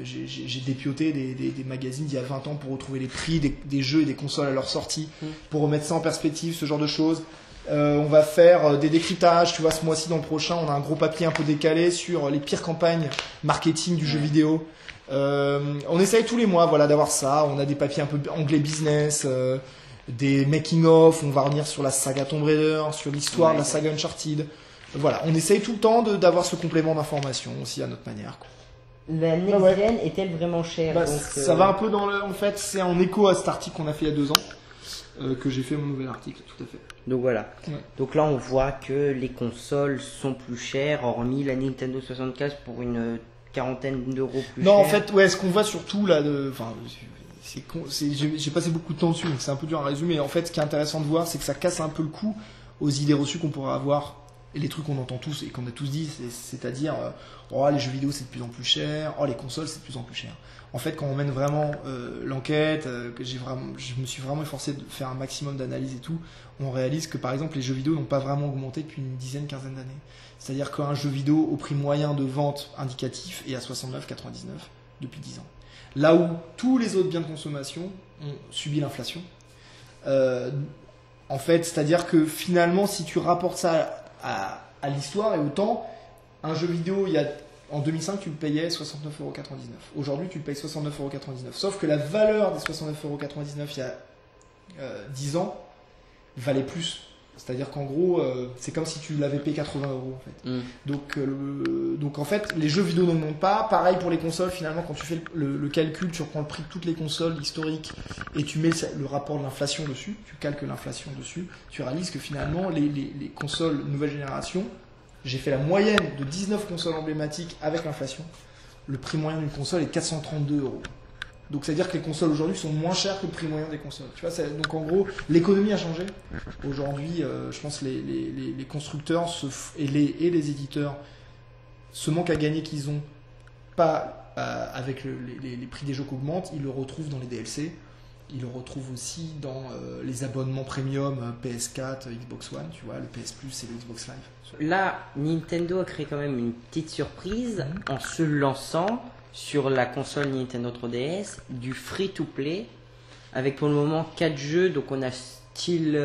Speaker 3: J'ai dépioté des magazines d'il y a 20 ans pour retrouver les prix des jeux et des consoles à leur sortie, pour remettre ça en perspective, ce genre de choses. On va faire des décryptages, tu vois, ce mois-ci, dans le prochain, on a un gros papier un peu décalé sur les pires campagnes marketing du jeu vidéo. On essaye tous les mois, voilà, d'avoir ça. On a des papiers un peu anglais business, des making-of, on va revenir sur la saga Tomb Raider, sur l'histoire de la saga Uncharted. Voilà, on essaye tout le temps d'avoir ce complément d'information aussi à notre manière, quoi.
Speaker 2: La next gen est-elle vraiment chère?
Speaker 3: Bah,
Speaker 2: donc,
Speaker 3: ça va un peu dans le... En fait, c'est en écho à cet article qu'on a fait il y a 2 ans que j'ai fait mon nouvel article, tout à fait.
Speaker 2: Donc voilà.
Speaker 3: Ouais.
Speaker 2: Donc là, on voit que les consoles sont plus chères, hormis la Nintendo 64 pour une quarantaine d'euros plus
Speaker 3: Non,
Speaker 2: cher.
Speaker 3: en fait, ouais, ce qu'on voit surtout là, enfin, j'ai passé beaucoup de temps dessus, donc c'est un peu dur à résumer. En fait, ce qui est intéressant de voir, c'est que ça casse un peu le coup aux idées reçues qu'on pourrait avoir, et les trucs qu'on entend tous et qu'on a tous dit, c'est-à-dire, oh, les jeux vidéo c'est de plus en plus cher, oh, les consoles c'est de plus en plus cher. En fait, quand on mène vraiment l'enquête, que je me suis vraiment efforcé de faire un maximum d'analyse et tout, on réalise que par exemple les jeux vidéo n'ont pas vraiment augmenté depuis une quinzaine d'années. C'est-à-dire qu'un jeu vidéo au prix moyen de vente indicatif est à 69,99 depuis 10 ans. Là où tous les autres biens de consommation ont subi l'inflation. En fait, c'est-à-dire que finalement, si tu rapportes ça à l'histoire et au temps, un jeu vidéo, en 2005, tu le payais 69,99 €. Aujourd'hui, tu le payes 69,99 €. Sauf que la valeur des 69,99 € il y a 10 ans valait plus. C'est-à-dire qu'en gros, c'est comme si tu l'avais payé 80 € en fait. Donc en fait, les jeux vidéo n'augmentent pas. Pareil pour les consoles, finalement, quand tu fais le calcul, tu reprends le prix de toutes les consoles historiques et tu mets le rapport de l'inflation dessus, tu calques l'inflation dessus, tu réalises que finalement, les consoles nouvelle génération, j'ai fait la moyenne de 19 consoles emblématiques avec l'inflation. Le prix moyen d'une console est 432 €. Donc c'est-à-dire que les consoles aujourd'hui sont moins chères que le prix moyen des consoles. Tu vois, donc en gros, l'économie a changé. Aujourd'hui, je pense que les constructeurs et les éditeurs, ce manque à gagner qu'ils ont, pas avec les prix des jeux qui augmentent, ils le retrouvent dans les DLC. Ils le retrouvent aussi dans les abonnements premium PS4, Xbox One, tu vois, le PS Plus et le Xbox Live.
Speaker 2: Là, Nintendo a créé quand même une petite surprise en se lançant sur la console Nintendo 3DS du free-to-play avec pour le moment 4 jeux. Donc on a Steel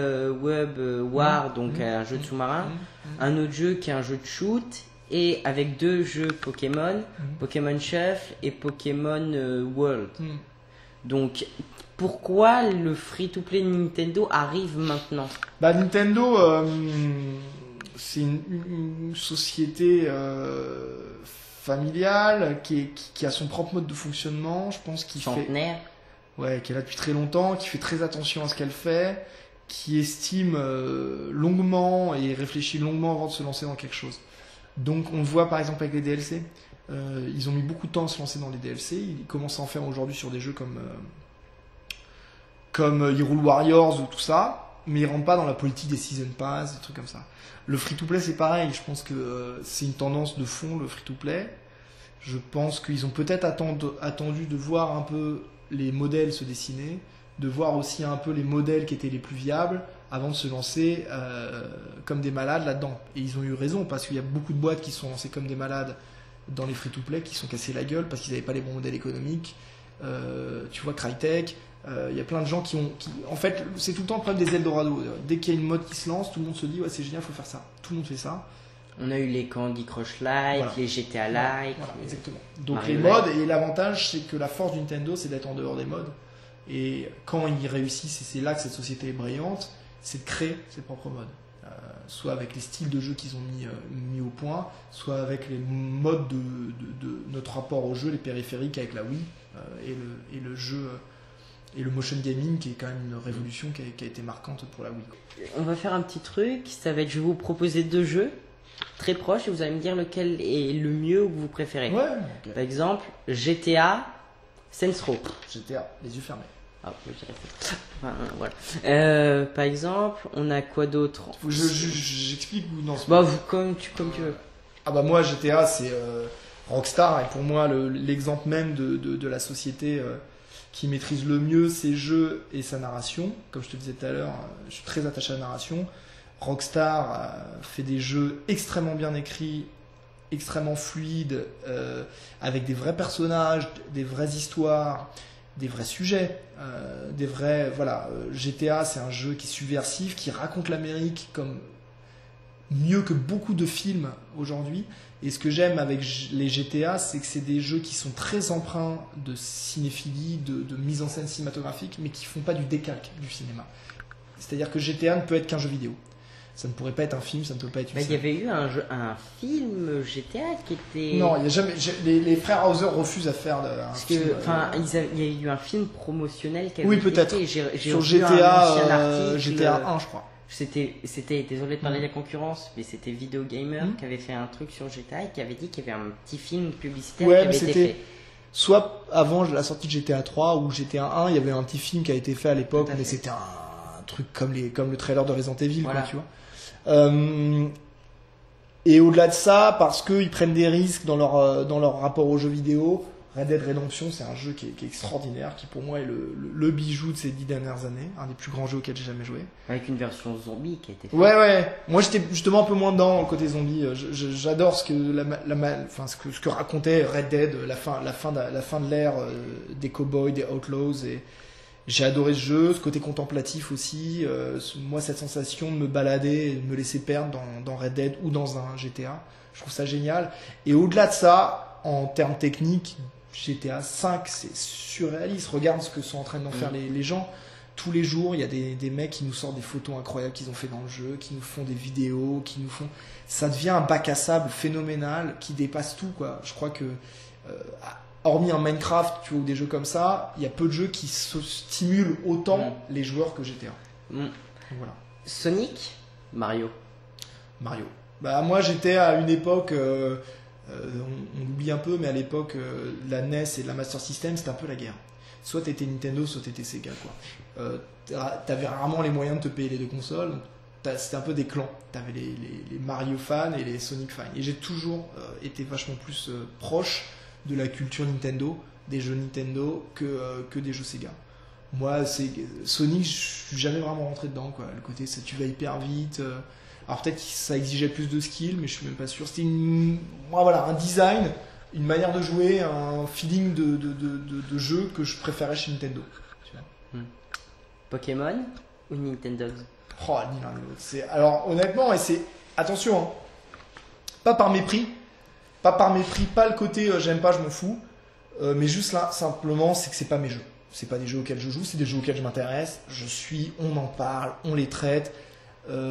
Speaker 2: Web War, donc un jeu de sous-marin, un autre jeu qui est un jeu de shoot, et avec 2 jeux Pokémon, Pokémon Shuffle et Pokémon World. Donc pourquoi le free-to-play de Nintendo arrive maintenant?
Speaker 3: Bah, Nintendo, c'est une société familiale qui a son propre mode de fonctionnement, je pense,
Speaker 2: Centenaire.
Speaker 3: Qui est là depuis très longtemps, qui fait très attention à ce qu'elle fait, qui estime longuement et réfléchit longuement avant de se lancer dans quelque chose. Donc on le voit par exemple avec les DLC, ils ont mis beaucoup de temps à se lancer dans les DLC, ils commencent à en faire aujourd'hui sur des jeux comme Hyrule Warriors ou tout ça, mais ils rentrent pas dans la politique des Season Pass, des trucs comme ça. Le free-to-play c'est pareil, je pense que c'est une tendance de fond, le free-to-play. Je pense qu'ils ont peut-être attendu de voir un peu les modèles se dessiner, de voir aussi un peu les modèles qui étaient les plus viables avant de se lancer comme des malades là-dedans. Et ils ont eu raison, parce qu'il y a beaucoup de boîtes qui se sont lancées comme des malades dans les free-to-play, qui se sont cassés la gueule parce qu'ils n'avaient pas les bons modèles économiques. Tu vois, Crytek, il y a plein de gens en fait, c'est tout le temps le problème des Eldorado. Dès qu'il y a une mode qui se lance, tout le monde se dit ouais, c'est génial, faut faire ça. Tout le monde fait ça.
Speaker 2: On a eu les Candy Crush Like,
Speaker 3: Voilà.
Speaker 2: les GTA Like.
Speaker 3: Voilà, exactement. Donc
Speaker 2: Mario
Speaker 3: les modes, et l'avantage c'est que la force de Nintendo c'est d'être en dehors des modes. Et quand ils réussissent, et c'est là que cette société est brillante, c'est de créer ses propres modes. Soit avec les styles de jeu qu'ils ont mis au point, soit avec les modes de notre rapport au jeu, les périphériques avec la Wii et le jeu et le motion gaming qui est quand même une révolution qui a été marquante pour la Wii.
Speaker 2: On va faire un petit truc, ça va être, je vais vous proposer 2 jeux très proches et vous allez me dire lequel est le mieux ou que vous préférez.
Speaker 3: Ouais, ok.
Speaker 2: Par exemple, GTA, Saints Row.
Speaker 3: GTA, les yeux fermés.
Speaker 2: Ah, je dirais ça. Enfin, voilà. Par exemple, on a quoi d'autre?
Speaker 3: Faut que j'explique ou non?
Speaker 2: Bah, comme tu veux.
Speaker 3: Ah bah moi GTA c'est Rockstar et pour moi l'exemple même de la société qui maîtrise le mieux ses jeux et sa narration. Comme je te disais tout à l'heure, je suis très attaché à la narration. Rockstar fait des jeux extrêmement bien écrits, extrêmement fluides, avec des vrais personnages, des vraies histoires, des vrais sujets, des vrais... Voilà, GTA c'est un jeu qui est subversif, qui raconte l'Amérique comme mieux que beaucoup de films aujourd'hui. Et ce que j'aime avec les GTA, c'est que c'est des jeux qui sont très empreints de cinéphilie, de mise en scène cinématographique, mais qui font pas du décalque du cinéma. C'est-à-dire que GTA ne peut être qu'un jeu vidéo. Ça ne pourrait pas être un film, ça ne peut pas être une
Speaker 2: série. Il y avait eu un film GTA qui était...
Speaker 3: Non, il y a jamais... Les frères Hauser refusent à faire un film.
Speaker 2: Enfin, il y a eu un film promotionnel qui avait
Speaker 3: oui, peut-être.
Speaker 2: Sur
Speaker 3: GTA, GTA 1, je crois.
Speaker 2: C'était, désolé de parler de la concurrence, mais c'était Video Gamer qui avait fait un truc sur GTA et qui avait dit qu'il y avait un petit film publicitaire qui avait été fait.
Speaker 3: Soit avant la sortie de GTA 3 ou GTA 1, il y avait un petit film qui a été fait à l'époque, mais c'était un truc comme le trailer de Resident Evil, voilà. Quoi, tu vois. Et au-delà de ça, parce qu'ils prennent des risques dans leur rapport aux jeux vidéo, Red Dead Redemption, c'est un jeu qui est extraordinaire, qui pour moi est le bijou de ces 10 dernières années, un des plus grands jeux auxquels j'ai jamais joué.
Speaker 2: Avec une version zombie qui a été faite.
Speaker 3: Ouais. Moi j'étais justement un peu moins dedans, le côté zombie. J'adore ce que racontait Red Dead, la fin de l'ère des cowboys, des outlaws, et j'ai adoré ce jeu, ce côté contemplatif aussi. Moi, cette sensation de me balader et de me laisser perdre dans Red Dead ou dans un GTA, je trouve ça génial. Et au-delà de ça, en termes techniques, GTA 5, c'est surréaliste. Regarde ce que sont en train d'en faire les gens. Tous les jours, il y a des mecs qui nous sortent des photos incroyables qu'ils ont fait dans le jeu, qui nous font des vidéos, ça devient un bac à sable phénoménal qui dépasse tout, quoi. Je crois que hormis un Minecraft, tu vois, ou des jeux comme ça, il y a peu de jeux qui stimulent autant les joueurs que GTA. Voilà.
Speaker 2: Sonic, Mario.
Speaker 3: Bah moi j'étais à une époque, on oublie un peu, mais à l'époque la NES et la Master System, c'était un peu la guerre. Soit t'étais Nintendo, soit t'étais Sega, quoi. T'avais rarement les moyens de te payer les deux consoles. Donc c'était un peu des clans. T'avais les Mario fans et les Sonic fans. Et j'ai toujours été vachement plus proche de la culture Nintendo, des jeux Nintendo, que des jeux Sega. Moi, Sonic, je suis jamais vraiment rentré dedans, quoi. Le côté, tu vas hyper vite. Alors peut-être que ça exigeait plus de skill, mais je suis même pas sûr. C'était un design, une manière de jouer, un feeling de jeu que je préférais chez Nintendo. Tu vois.
Speaker 2: Pokémon ou Nintendo?
Speaker 3: Oh, ni l'un ni l'autre. Alors honnêtement, attention, hein, pas par mépris, pas le côté j'aime pas, je m'en fous, mais juste là, simplement, c'est que c'est pas mes jeux. C'est pas des jeux auxquels je joue, c'est des jeux auxquels je m'intéresse. On en parle, on les traite.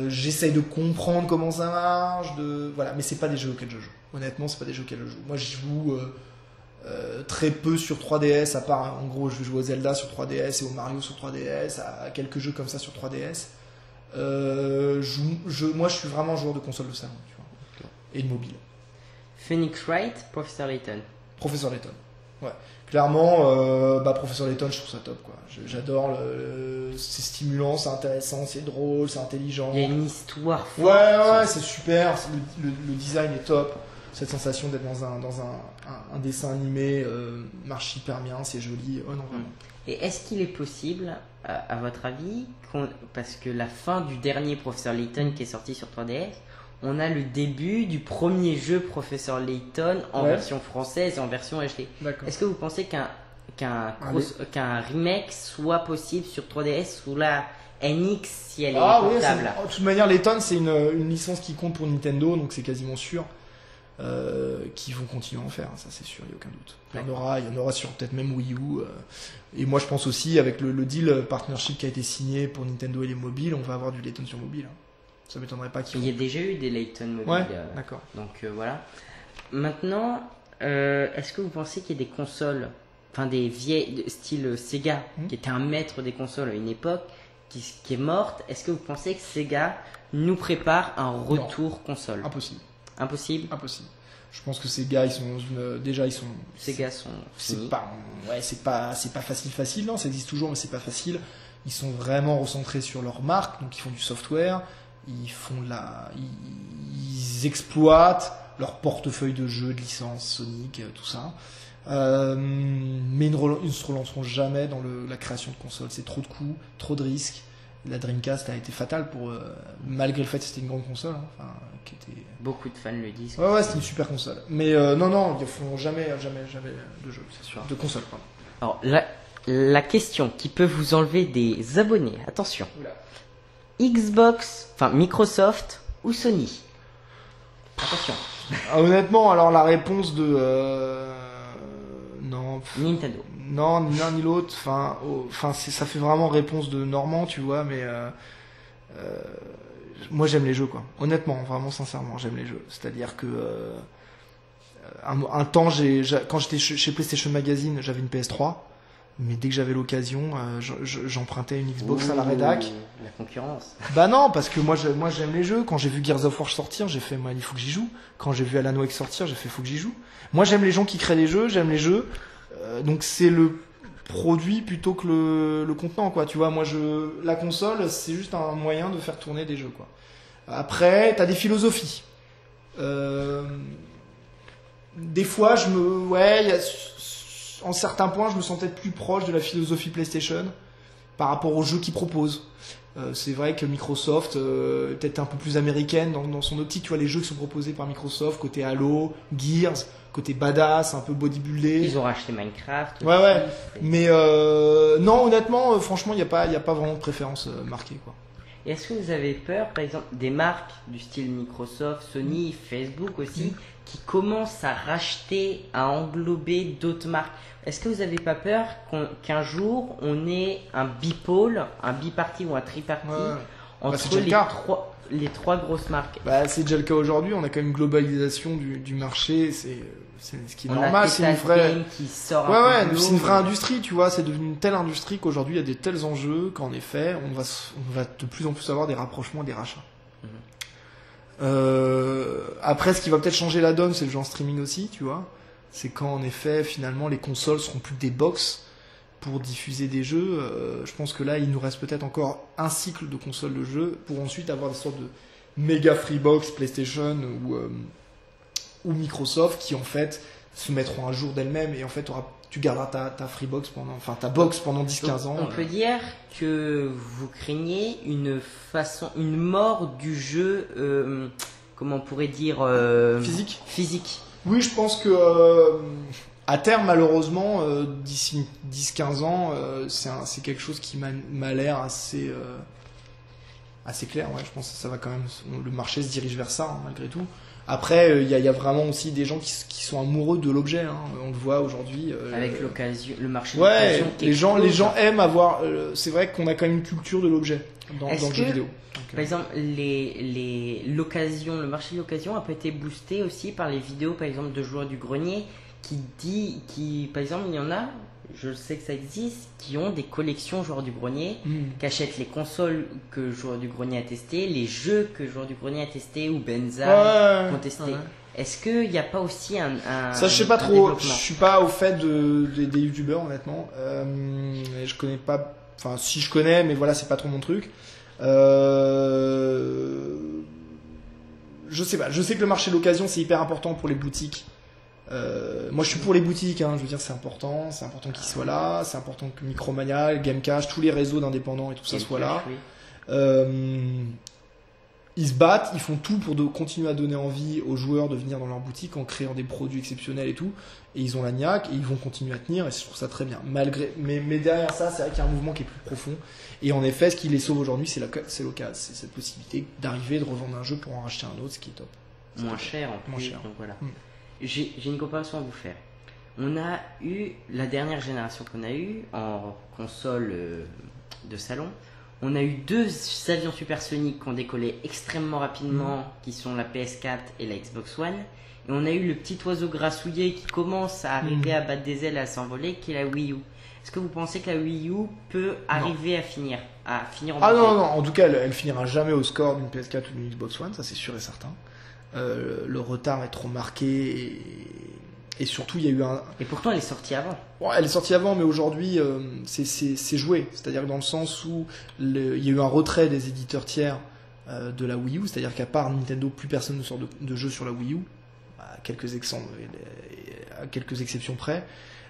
Speaker 3: J'essaye de comprendre comment ça marche, voilà, mais c'est pas des jeux auxquels je joue. Honnêtement, c'est pas des jeux auxquels je joue. Moi, je joue très peu sur 3DS, à part, en gros, je vais jouer au Zelda sur 3DS et au Mario sur 3DS, à quelques jeux comme ça sur 3DS. Moi, je suis vraiment joueur de console de salon, tu vois, et de mobile.
Speaker 2: Phoenix Wright, Professor Layton.
Speaker 3: Professor Layton. Ouais. Clairement, Professor Layton, je trouve ça top, quoi. J'adore, c'est stimulant, c'est intéressant, c'est drôle, c'est intelligent.
Speaker 2: Il y a une histoire forte.
Speaker 3: Ouais, c'est super. Le design est top. Cette sensation d'être dans un dessin animé marche hyper bien, c'est joli. Oh non, vraiment.
Speaker 2: Et est-ce qu'il est possible, à votre avis, parce que la fin du dernier Professor Layton qui est sorti sur 3DS, on a le début du premier jeu Professor Layton en version française et en version HD. Est-ce que vous pensez qu'un remake soit possible sur 3DS ou la NX si elle est portable?
Speaker 3: De toute manière, Layton c'est une licence qui compte pour Nintendo, donc c'est quasiment sûr qu'ils vont continuer à en faire, ça c'est sûr, il n'y a aucun doute. Il y en aura sur peut-être même Wii U. Et moi je pense aussi avec le deal partnership qui a été signé pour Nintendo et les mobiles, on va avoir du Layton sur mobile. Ça m'étonnerait pas qu'il
Speaker 2: y a déjà eu des Layton mobiles.
Speaker 3: Ouais, d'accord.
Speaker 2: Donc voilà. Maintenant, est-ce que vous pensez qu'il y a des consoles, enfin des vieilles, style Sega, qui était un maître des consoles à une époque, qui est morte? Est-ce que vous pensez que Sega nous prépare un retour console?
Speaker 3: Impossible.
Speaker 2: Impossible.
Speaker 3: Je pense que ces gars, ils sont déjà, ils sont.
Speaker 2: Ces gars sont
Speaker 3: C'est
Speaker 2: finis.
Speaker 3: pas, ouais, c'est pas facile, non, ça existe toujours, mais c'est pas facile. Ils sont vraiment recentrés sur leur marque, donc ils font du software, ils font ils exploitent leur portefeuille de jeux, de licences, Sonic, tout ça. Mais ils ne se relanceront jamais dans la création de consoles. C'est trop de coûts, trop de risques. La Dreamcast a été fatale pour, malgré le fait que c'était une grande console, hein, enfin, qui était.
Speaker 2: Beaucoup de fans le disent.
Speaker 3: Ouais, c'était une super console. Mais non, ils ne feront jamais de jeux, c'est sûr. De console, pardon.
Speaker 2: Alors, la question qui peut vous enlever des abonnés, attention.
Speaker 3: Oula.
Speaker 2: Xbox, enfin Microsoft ou Sony? Attention.
Speaker 3: Ah, honnêtement, alors la réponse de non,
Speaker 2: Nintendo.
Speaker 3: non, ni l'un ni l'autre. Enfin, ça fait vraiment réponse de Normand, tu vois. Mais moi, j'aime les jeux, quoi. Honnêtement, vraiment, sincèrement, j'aime les jeux. C'est-à-dire que un temps, quand j'étais chez PlayStation Magazine, j'avais une PS3. Mais dès que j'avais l'occasion, j'empruntais une Xbox à la rédac.
Speaker 2: La concurrence.
Speaker 3: Bah non, parce que moi j'aime les jeux. Quand j'ai vu Gears of War sortir, j'ai fait, moi, il faut que j'y joue. Quand j'ai vu Alan Wake sortir, j'ai fait, faut que j'y joue. Moi j'aime les gens qui créent les jeux, j'aime les jeux. Donc c'est le produit plutôt que le contenant, quoi. Tu vois, moi la console, c'est juste un moyen de faire tourner des jeux, quoi. Après, t'as des philosophies. Des fois, en certains points, je me sens peut-être plus proche de la philosophie PlayStation par rapport aux jeux qu'ils proposent. C'est vrai que Microsoft, peut-être un peu plus américaine dans son optique, tu vois, les jeux qui sont proposés par Microsoft, côté Halo, Gears, côté badass, un peu bodybuildé.
Speaker 2: Ils ont racheté Minecraft.
Speaker 3: Ouais,
Speaker 2: aussi.
Speaker 3: ouais. Mais non, honnêtement, franchement, il n'y a pas vraiment de préférence marquée, quoi.
Speaker 2: Et est-ce que vous avez peur, par exemple, des marques du style Microsoft, Sony, Facebook aussi, qui commencent à racheter, à englober d'autres marques? Est-ce que vous n'avez pas peur qu'un jour on ait un bipôle, un biparti ou un triparti entre
Speaker 3: c'est déjà
Speaker 2: les trois grosses marques?
Speaker 3: Bah, c'est déjà le cas aujourd'hui. On a quand même une globalisation du marché. C'est ce qui est
Speaker 2: On
Speaker 3: normal.
Speaker 2: a
Speaker 3: C'est une vraie.
Speaker 2: Game qui sort
Speaker 3: Ouais,
Speaker 2: un peu de
Speaker 3: c'est une
Speaker 2: l'eau,
Speaker 3: vraie industrie, tu vois. C'est devenu une telle industrie qu'aujourd'hui il y a des tels enjeux qu'en effet on va de plus en plus avoir des rapprochements, des rachats. Après, ce qui va peut-être changer la donne, c'est le genre streaming aussi, tu vois. C'est quand en effet finalement les consoles seront plus que des box pour diffuser des jeux. Je pense que là il nous reste peut-être encore un cycle de consoles de jeux pour ensuite avoir des sortes de méga freebox PlayStation ou Microsoft qui en fait se mettront à jour d'elles-mêmes et en fait tu garderas ta freebox ta box pendant 10-15 ans.
Speaker 2: On peut dire que vous craignez une mort du jeu, comment on pourrait dire, physique.
Speaker 3: Oui, je pense que à terme, malheureusement, d'ici 10-15 ans, c'est quelque chose qui m'a l'air assez clair. Ouais, je pense que ça va quand même. Le marché se dirige vers ça, hein, malgré tout. Après, il y a vraiment aussi des gens qui sont amoureux de l'objet. Hein. On le voit aujourd'hui.
Speaker 2: Avec l'occasion, le marché de
Speaker 3: ouais,
Speaker 2: l'occasion.
Speaker 3: les gens aiment avoir. C'est vrai qu'on a quand même une culture de l'objet dans le jeu vidéo.
Speaker 2: Par exemple, l'occasion, le marché de l'occasion a pas été boosté aussi par les vidéos, par exemple, de joueurs du grenier par exemple, il y en a, je sais que ça existe, qui ont des collections joueurs du grenier, qui achètent les consoles que joueurs du grenier a testé, les jeux que joueurs du grenier a testé ou Benza ont testé. Ouais. Est-ce qu'il n'y a pas aussi un
Speaker 3: ça, je sais pas trop. Je suis pas au fait des youtubeurs, honnêtement. Je connais pas. Enfin, si je connais, mais voilà, c'est pas trop mon truc. Je sais pas. Je sais que le marché de l'occasion c'est hyper important pour les boutiques. Moi je suis pour les boutiques, hein, je veux dire c'est important qu'ils soient là, c'est important que Micromania, Gamecash, tous les réseaux d'indépendants et tout ça soient là. Oui. Ils se battent, ils font tout pour continuer à donner envie aux joueurs de venir dans leur boutique en créant des produits exceptionnels et tout. Et ils ont la niaque et ils vont continuer à tenir et je trouve ça très bien. Mais derrière ça, c'est vrai qu'il y a un mouvement qui est plus profond. Et en effet, ce qui les sauve aujourd'hui, c'est l'occasion, c'est cette possibilité d'arriver, de revendre un jeu pour en racheter un autre, ce qui est top.
Speaker 2: Moins cher en plus.
Speaker 3: Moins cher.
Speaker 2: Donc voilà. J'ai une comparaison à vous faire. On a eu la dernière génération qu'on a eue en console de salon. On a eu deux avions supersoniques qui ont décollé extrêmement rapidement, qui sont la PS4 et la Xbox One. Et on a eu le petit oiseau grassouillet qui commence à arriver à battre des ailes, à s'envoler, qui est la Wii U. Est-ce que vous pensez que la Wii U peut arriver à finir en
Speaker 3: non, en tout cas, elle finira jamais au score d'une PS4 ou d'une Xbox One, ça c'est sûr et certain. le retard est trop marqué et surtout il y a eu un...
Speaker 2: Et pourtant elle est sortie avant.
Speaker 3: Bon, elle est sortie avant, mais aujourd'hui c'est joué, c'est-à-dire dans le sens où il y a eu un retrait des éditeurs tiers de la Wii U, c'est-à-dire qu'à part Nintendo, plus personne ne sort de jeu sur la Wii U, à quelques exceptions près.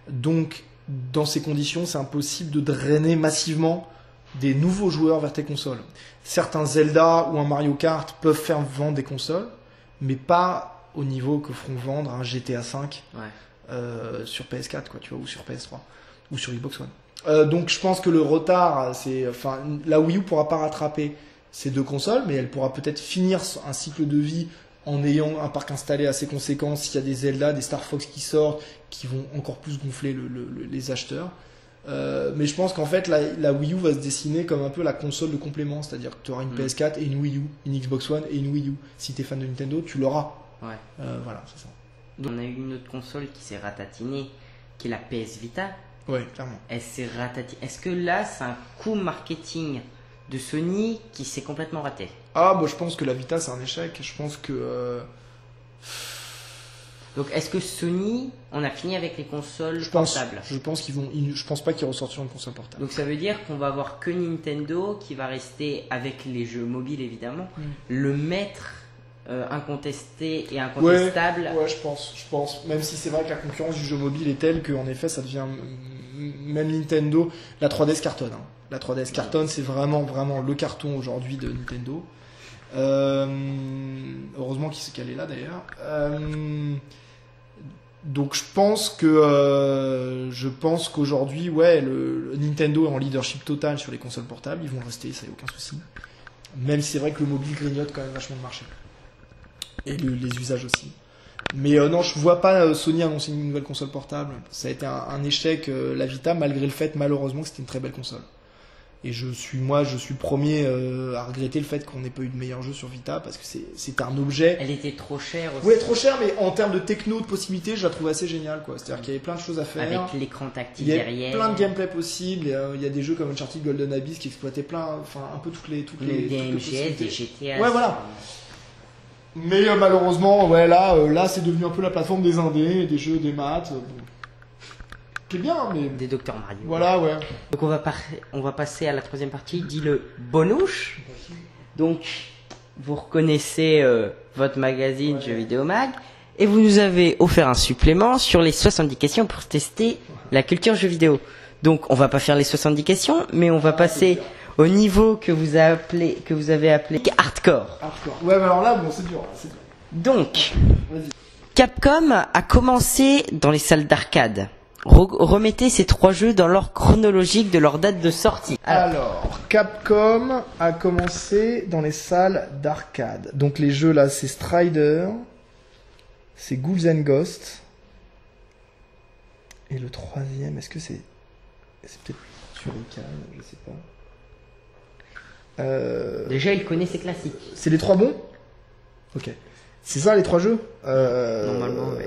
Speaker 3: Donc dans ces conditions, c'est impossible de drainer massivement des nouveaux joueurs vers tes consoles. Certains Zelda ou un Mario Kart peuvent faire vendre des consoles, mais pas au niveau que feront vendre un GTA V sur PS4, quoi, tu vois, ou sur PS3 ou sur Xbox One. Donc je pense que le retard, la Wii U pourra pas rattraper ces deux consoles, mais elle pourra peut-être finir un cycle de vie en ayant un parc installé assez conséquent. S'il y a des Zelda, des Star Fox qui sortent, qui vont encore plus gonfler les acheteurs. Mais je pense qu'en fait la Wii U va se dessiner comme un peu la console de complément, c'est-à-dire que tu auras une PS4 et une Wii U, une Xbox One et une Wii U. Si tu es fan de Nintendo, tu l'auras.
Speaker 2: Ouais.
Speaker 3: Voilà, c'est ça.
Speaker 2: Donc, on a eu une autre console qui s'est ratatinée, qui est la PS Vita.
Speaker 3: Ouais, clairement.
Speaker 2: Elle s'est ratatinée. Est-ce que là, c'est un coup marketing de Sony qui s'est complètement raté?
Speaker 3: Ah, moi je pense que la Vita c'est un échec. Je pense que.
Speaker 2: Donc, est-ce que Sony, on a fini avec les consoles portables?
Speaker 3: Je pense qu'ils vont. Je pense pas qu'ils ressortiront une console portable.
Speaker 2: Donc, ça veut dire qu'on va avoir que Nintendo qui va rester avec les jeux mobiles évidemment, le maître incontesté et incontestable.
Speaker 3: Ouais, je pense. Même si c'est vrai que la concurrence du jeu mobile est telle qu'en effet, ça devient. Même Nintendo, la 3DS cartonne. Hein. La 3DS cartonne, c'est vraiment le carton aujourd'hui de Nintendo. Heureusement qu'elle est là d'ailleurs. Donc je pense qu'aujourd'hui, le Nintendo est en leadership total sur les consoles portables. Ils vont rester, ça y a aucun souci. Même si c'est vrai que le mobile grignote quand même vachement le marché. Et les usages aussi. Mais non, je vois pas Sony annoncer une nouvelle console portable. Ça a été un échec, la Vita, malgré le fait malheureusement que c'était une très belle console. Et je suis le premier à regretter le fait qu'on n'ait pas eu de meilleurs jeux sur Vita, parce que c'est un objet.
Speaker 2: Elle était trop chère aussi.
Speaker 3: Ouais, trop cher, mais en termes de techno, de possibilités, je la trouve assez géniale, quoi. C'est-à-dire qu'il y avait plein de choses à faire.
Speaker 2: Avec l'écran tactile
Speaker 3: derrière.
Speaker 2: derrière.
Speaker 3: Il y a plein de gameplay possibles. Il y a des jeux comme Uncharted Golden Abyss qui exploitaient un peu toutes les
Speaker 2: DMGS, des GTA.
Speaker 3: Ouais, voilà. Mais malheureusement, ouais, là, c'est devenu un peu la plateforme des indés, des jeux, des maths. Qui est bien, mais.
Speaker 2: Des Dr Mario.
Speaker 3: Voilà, ouais.
Speaker 2: Donc on va passer à la troisième partie, dit le bonouche. Donc vous reconnaissez votre magazine Jeux Vidéo Mag, et vous nous avez offert un supplément sur les 70 questions pour tester la culture jeux vidéo. Donc on va pas faire les 70 questions, mais on va passer au niveau que vous avez appelé hardcore.
Speaker 3: Hardcore. Ouais, mais alors là, bon, c'est dur.
Speaker 2: Donc, Capcom a commencé dans les salles d'arcade. Remettez ces trois jeux dans l'ordre chronologique de leur date de sortie.
Speaker 3: Alors, Capcom a commencé dans les salles d'arcade. Donc les jeux là, c'est Strider, c'est Ghouls and Ghosts. Et le troisième, est-ce que c'est peut-être Turrican, je sais pas.
Speaker 2: Déjà, il connaît ses classiques.
Speaker 3: C'est les trois bons? Ok. C'est ça les trois jeux?
Speaker 2: Normalement, ouais.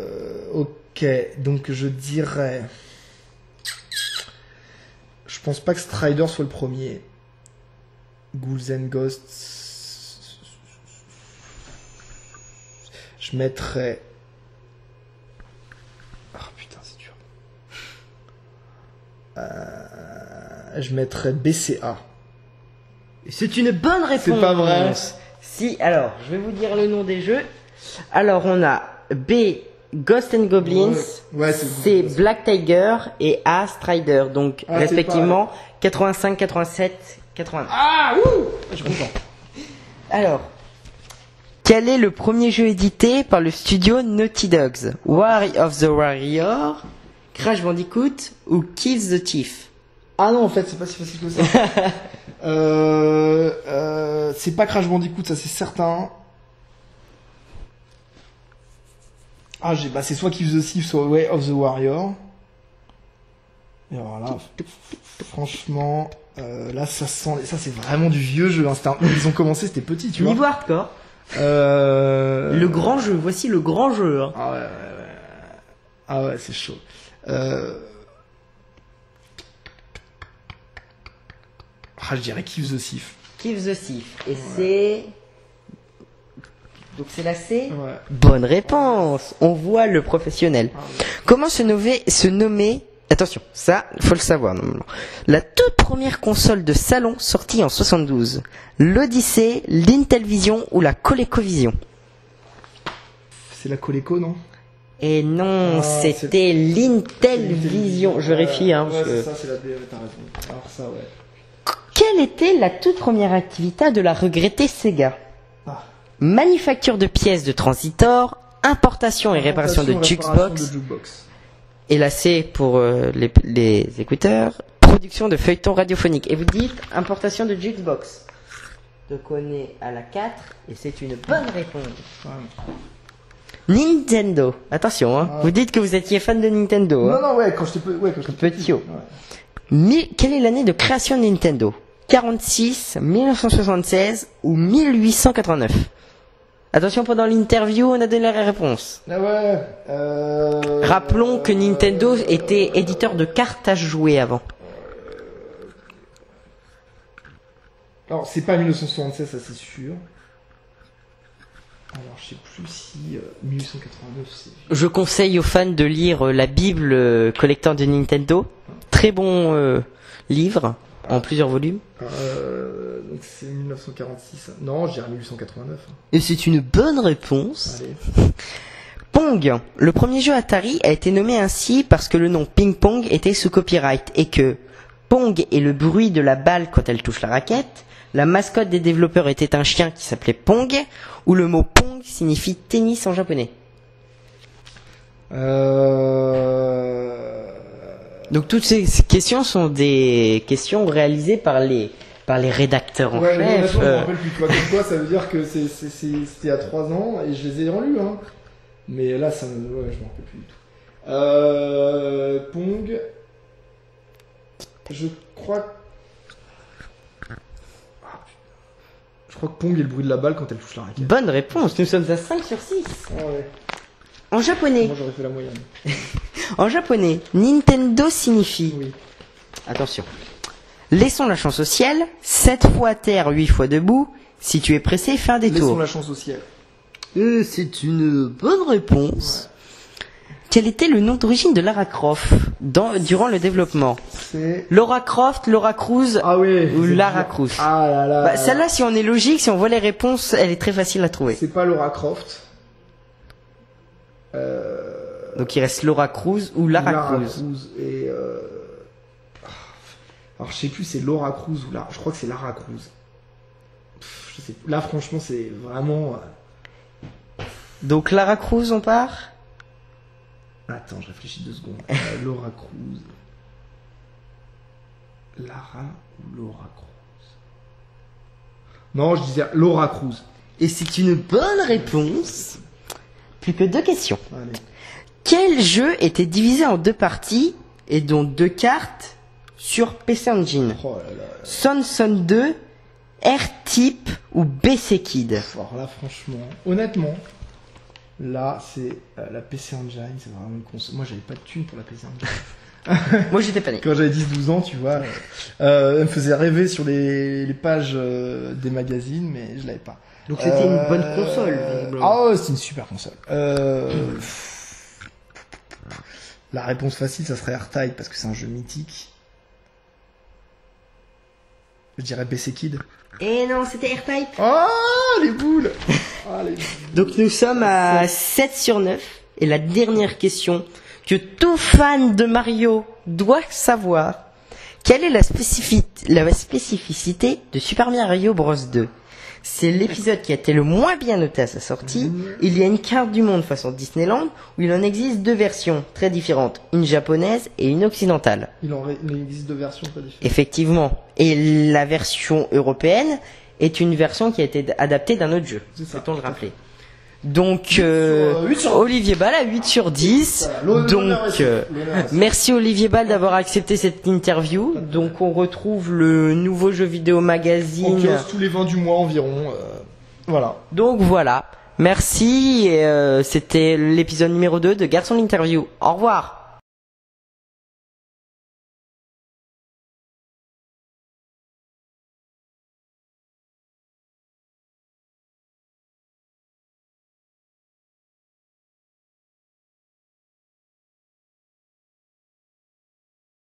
Speaker 3: Ok, donc je dirais... Je pense pas que Strider soit le premier. Ghouls and Ghosts... Je mettrais... Ah putain, c'est dur. Je mettrais BCA.
Speaker 2: C'est une bonne réponse.
Speaker 3: C'est pas vrai.
Speaker 2: Si, alors, je vais vous dire le nom des jeux. Alors, on a B, Ghost and Goblins,
Speaker 3: ouais,
Speaker 2: C, Black Tiger, et A, Strider. Donc, respectivement, 85, 87, 81.
Speaker 3: Ah, ouh, je suis content.
Speaker 2: Alors, quel est le premier jeu édité par le studio Naughty Dogs? War of the Warrior, Crash Bandicoot ou Kill the Thief?
Speaker 3: Ah non, en fait, c'est pas si facile que ça. C'est pas Crash Bandicoot, ça c'est certain. Ah, c'est soit Kill the Thief, soit Way of the Warrior. Et alors là, franchement, là ça sent, ça c'est vraiment du vieux jeu. Hein. Ils ont commencé, c'était petit, tu vois.
Speaker 2: Niveau hardcore. Le grand jeu, voici le grand jeu. Hein.
Speaker 3: Ah ouais. Ah ouais, c'est chaud. Je dirais Kill the Thief.
Speaker 2: Kill the Thief. Et c'est Donc c'est la C.
Speaker 3: Ouais.
Speaker 2: Bonne réponse. On voit le professionnel. Comment se nommer attention, ça, faut le savoir normalement. La toute première console de salon sortie en 72. L'Odyssey, l'Intellivision ou la ColecoVision?
Speaker 3: C'est la Coleco, non?
Speaker 2: Et non,
Speaker 3: Ah,
Speaker 2: c'était l'Intellivision. Je vérifie, hein.
Speaker 3: Ouais,
Speaker 2: parce que-
Speaker 3: c'est ça, c'est la D, ouais, t'as raison. Alors ça, ouais.
Speaker 2: Quelle était la toute première activité de la regrettée Sega?
Speaker 3: Ah.
Speaker 2: Manufacture de pièces de transistors, importation et réparation de jukebox. Et là, c'est pour les écouteurs, production de feuilletons radiophoniques. Et vous dites importation de jukebox. Donc on est à la 4 et c'est une bonne réponse.
Speaker 3: Ouais.
Speaker 2: Nintendo. Attention, hein.
Speaker 3: Ah.
Speaker 2: Vous dites que vous étiez fan de Nintendo. Hein.
Speaker 3: Non, ouais, quand j'étais
Speaker 2: Petit.
Speaker 3: Ouais.
Speaker 2: Quelle est l'année de création de Nintendo? 46, 1976 ou 1889? Attention, pendant l'interview, on a donné la réponse.
Speaker 3: Ah ouais.
Speaker 2: Rappelons que Nintendo était éditeur de cartes à jouer avant.
Speaker 3: Alors, c'est pas 1976, ça c'est sûr. Alors, je sais plus si 1889 c'est.
Speaker 2: Je conseille aux fans de lire la Bible collector de Nintendo. Très bon livre, en plusieurs volumes.
Speaker 3: Donc c'est 1946. Non, je dirais 1889.
Speaker 2: Et c'est une bonne réponse.
Speaker 3: Allez.
Speaker 2: Pong. Le premier jeu Atari a été nommé ainsi parce que le nom Ping Pong était sous copyright et que Pong est le bruit de la balle quand elle touche la raquette. La mascotte des développeurs était un chien qui s'appelait Pong, ou le mot Pong signifie tennis en japonais. Donc toutes ces questions sont des questions réalisées par les rédacteurs en
Speaker 3: Ouais, mais
Speaker 2: chef.
Speaker 3: honnêtement, je me rappelle plus. Toi, comme quoi, ça veut dire que c'était il y a 3 ans et je les ai relus, hein. Mais là, ouais, je me rappelle plus du tout. Pong. Je crois. Je crois que Pong est le bruit de la balle quand elle touche la raquette.
Speaker 2: Bonne réponse, nous sommes à 5 sur 6.
Speaker 3: Ah ouais.
Speaker 2: En japonais,
Speaker 3: Moi, j'aurais fait la moyenne.
Speaker 2: Nintendo signifie,
Speaker 3: Oui.
Speaker 2: attention, laissons la chance au ciel, 7 fois à terre, 8 fois debout, si tu es pressé, fais un
Speaker 3: Laissons
Speaker 2: détour.
Speaker 3: la chance au ciel.
Speaker 2: C'est une bonne réponse. Quel était le nom d'origine de Lara Croft durant le développement?
Speaker 3: C'est.
Speaker 2: Laura Croft, Laura Cruz
Speaker 3: Ah oui.
Speaker 2: ou
Speaker 3: c'est
Speaker 2: Lara
Speaker 3: dur.
Speaker 2: Cruz?
Speaker 3: Ah là là.
Speaker 2: Bah, celle-là, si on est logique, si on voit les réponses, elle est très facile à trouver.
Speaker 3: C'est pas Laura Croft.
Speaker 2: Donc il reste Laura Cruz ou Lara Cruz.
Speaker 3: Cruz. Et alors je sais plus, c'est Laura Cruz ou Lara. Je crois que c'est Lara Cruz. Je sais. Là, franchement, c'est vraiment.
Speaker 2: Donc Lara Cruz, on part?
Speaker 3: Attends, je réfléchis 2 secondes. Laura Cruz. Lara ou Laura Cruz? Non, je disais Laura Cruz.
Speaker 2: Et c'est une bonne réponse. Plus que 2 questions.
Speaker 3: Allez.
Speaker 2: Quel jeu était divisé en 2 parties et dont 2 cartes sur PC Engine?
Speaker 3: Oh là là.
Speaker 2: Son 2, R-Type ou BC Kid?
Speaker 3: Alors là, franchement, honnêtement, là, c'est la PC Engine, c'est vraiment une console. Moi, j'avais pas de thune pour la PC Engine.
Speaker 2: Moi j'étais pas né.
Speaker 3: Quand j'avais 10-12 ans, tu vois, elle me faisait rêver sur les pages des magazines, mais je l'avais pas.
Speaker 2: Donc c'était une bonne console, visiblement.
Speaker 3: Ah ouais, c'était une super console. La réponse facile, ça serait R-Type, parce que c'est un jeu mythique. Je dirais BC Kid.
Speaker 2: Et non, c'était R-Type.
Speaker 3: Oh, les boules. Ah, les boules.
Speaker 2: Donc nous sommes à 7 sur 9. Et la dernière question que tout fan de Mario doit savoir. Quelle est la spécificité de Super Mario Bros 2? C'est l'épisode qui a été le moins bien noté à sa sortie. Il y a une carte du monde façon Disneyland où il en existe 2 versions très différentes, une japonaise et une occidentale.
Speaker 3: Il existe 2 versions très différentes.
Speaker 2: Effectivement. Et la version européenne est une version qui a été adaptée d'un autre jeu.
Speaker 3: C'est ça.
Speaker 2: Peut-on le rappeler? Donc,
Speaker 3: 8 sur 10.
Speaker 2: Olivier Ball à 8 sur 10.
Speaker 3: Voilà, l'honneur
Speaker 2: Donc,
Speaker 3: est sauf, l'honneur est sauf.
Speaker 2: merci Olivier Ball d'avoir accepté cette interview. Donc, on retrouve le nouveau jeu vidéo
Speaker 3: En
Speaker 2: magazine.
Speaker 3: kiosque tous les 20 du mois environ. Voilà.
Speaker 2: Donc, voilà. Merci. Et, c'était l'épisode numéro 2 de Garçon l'interview. Au revoir.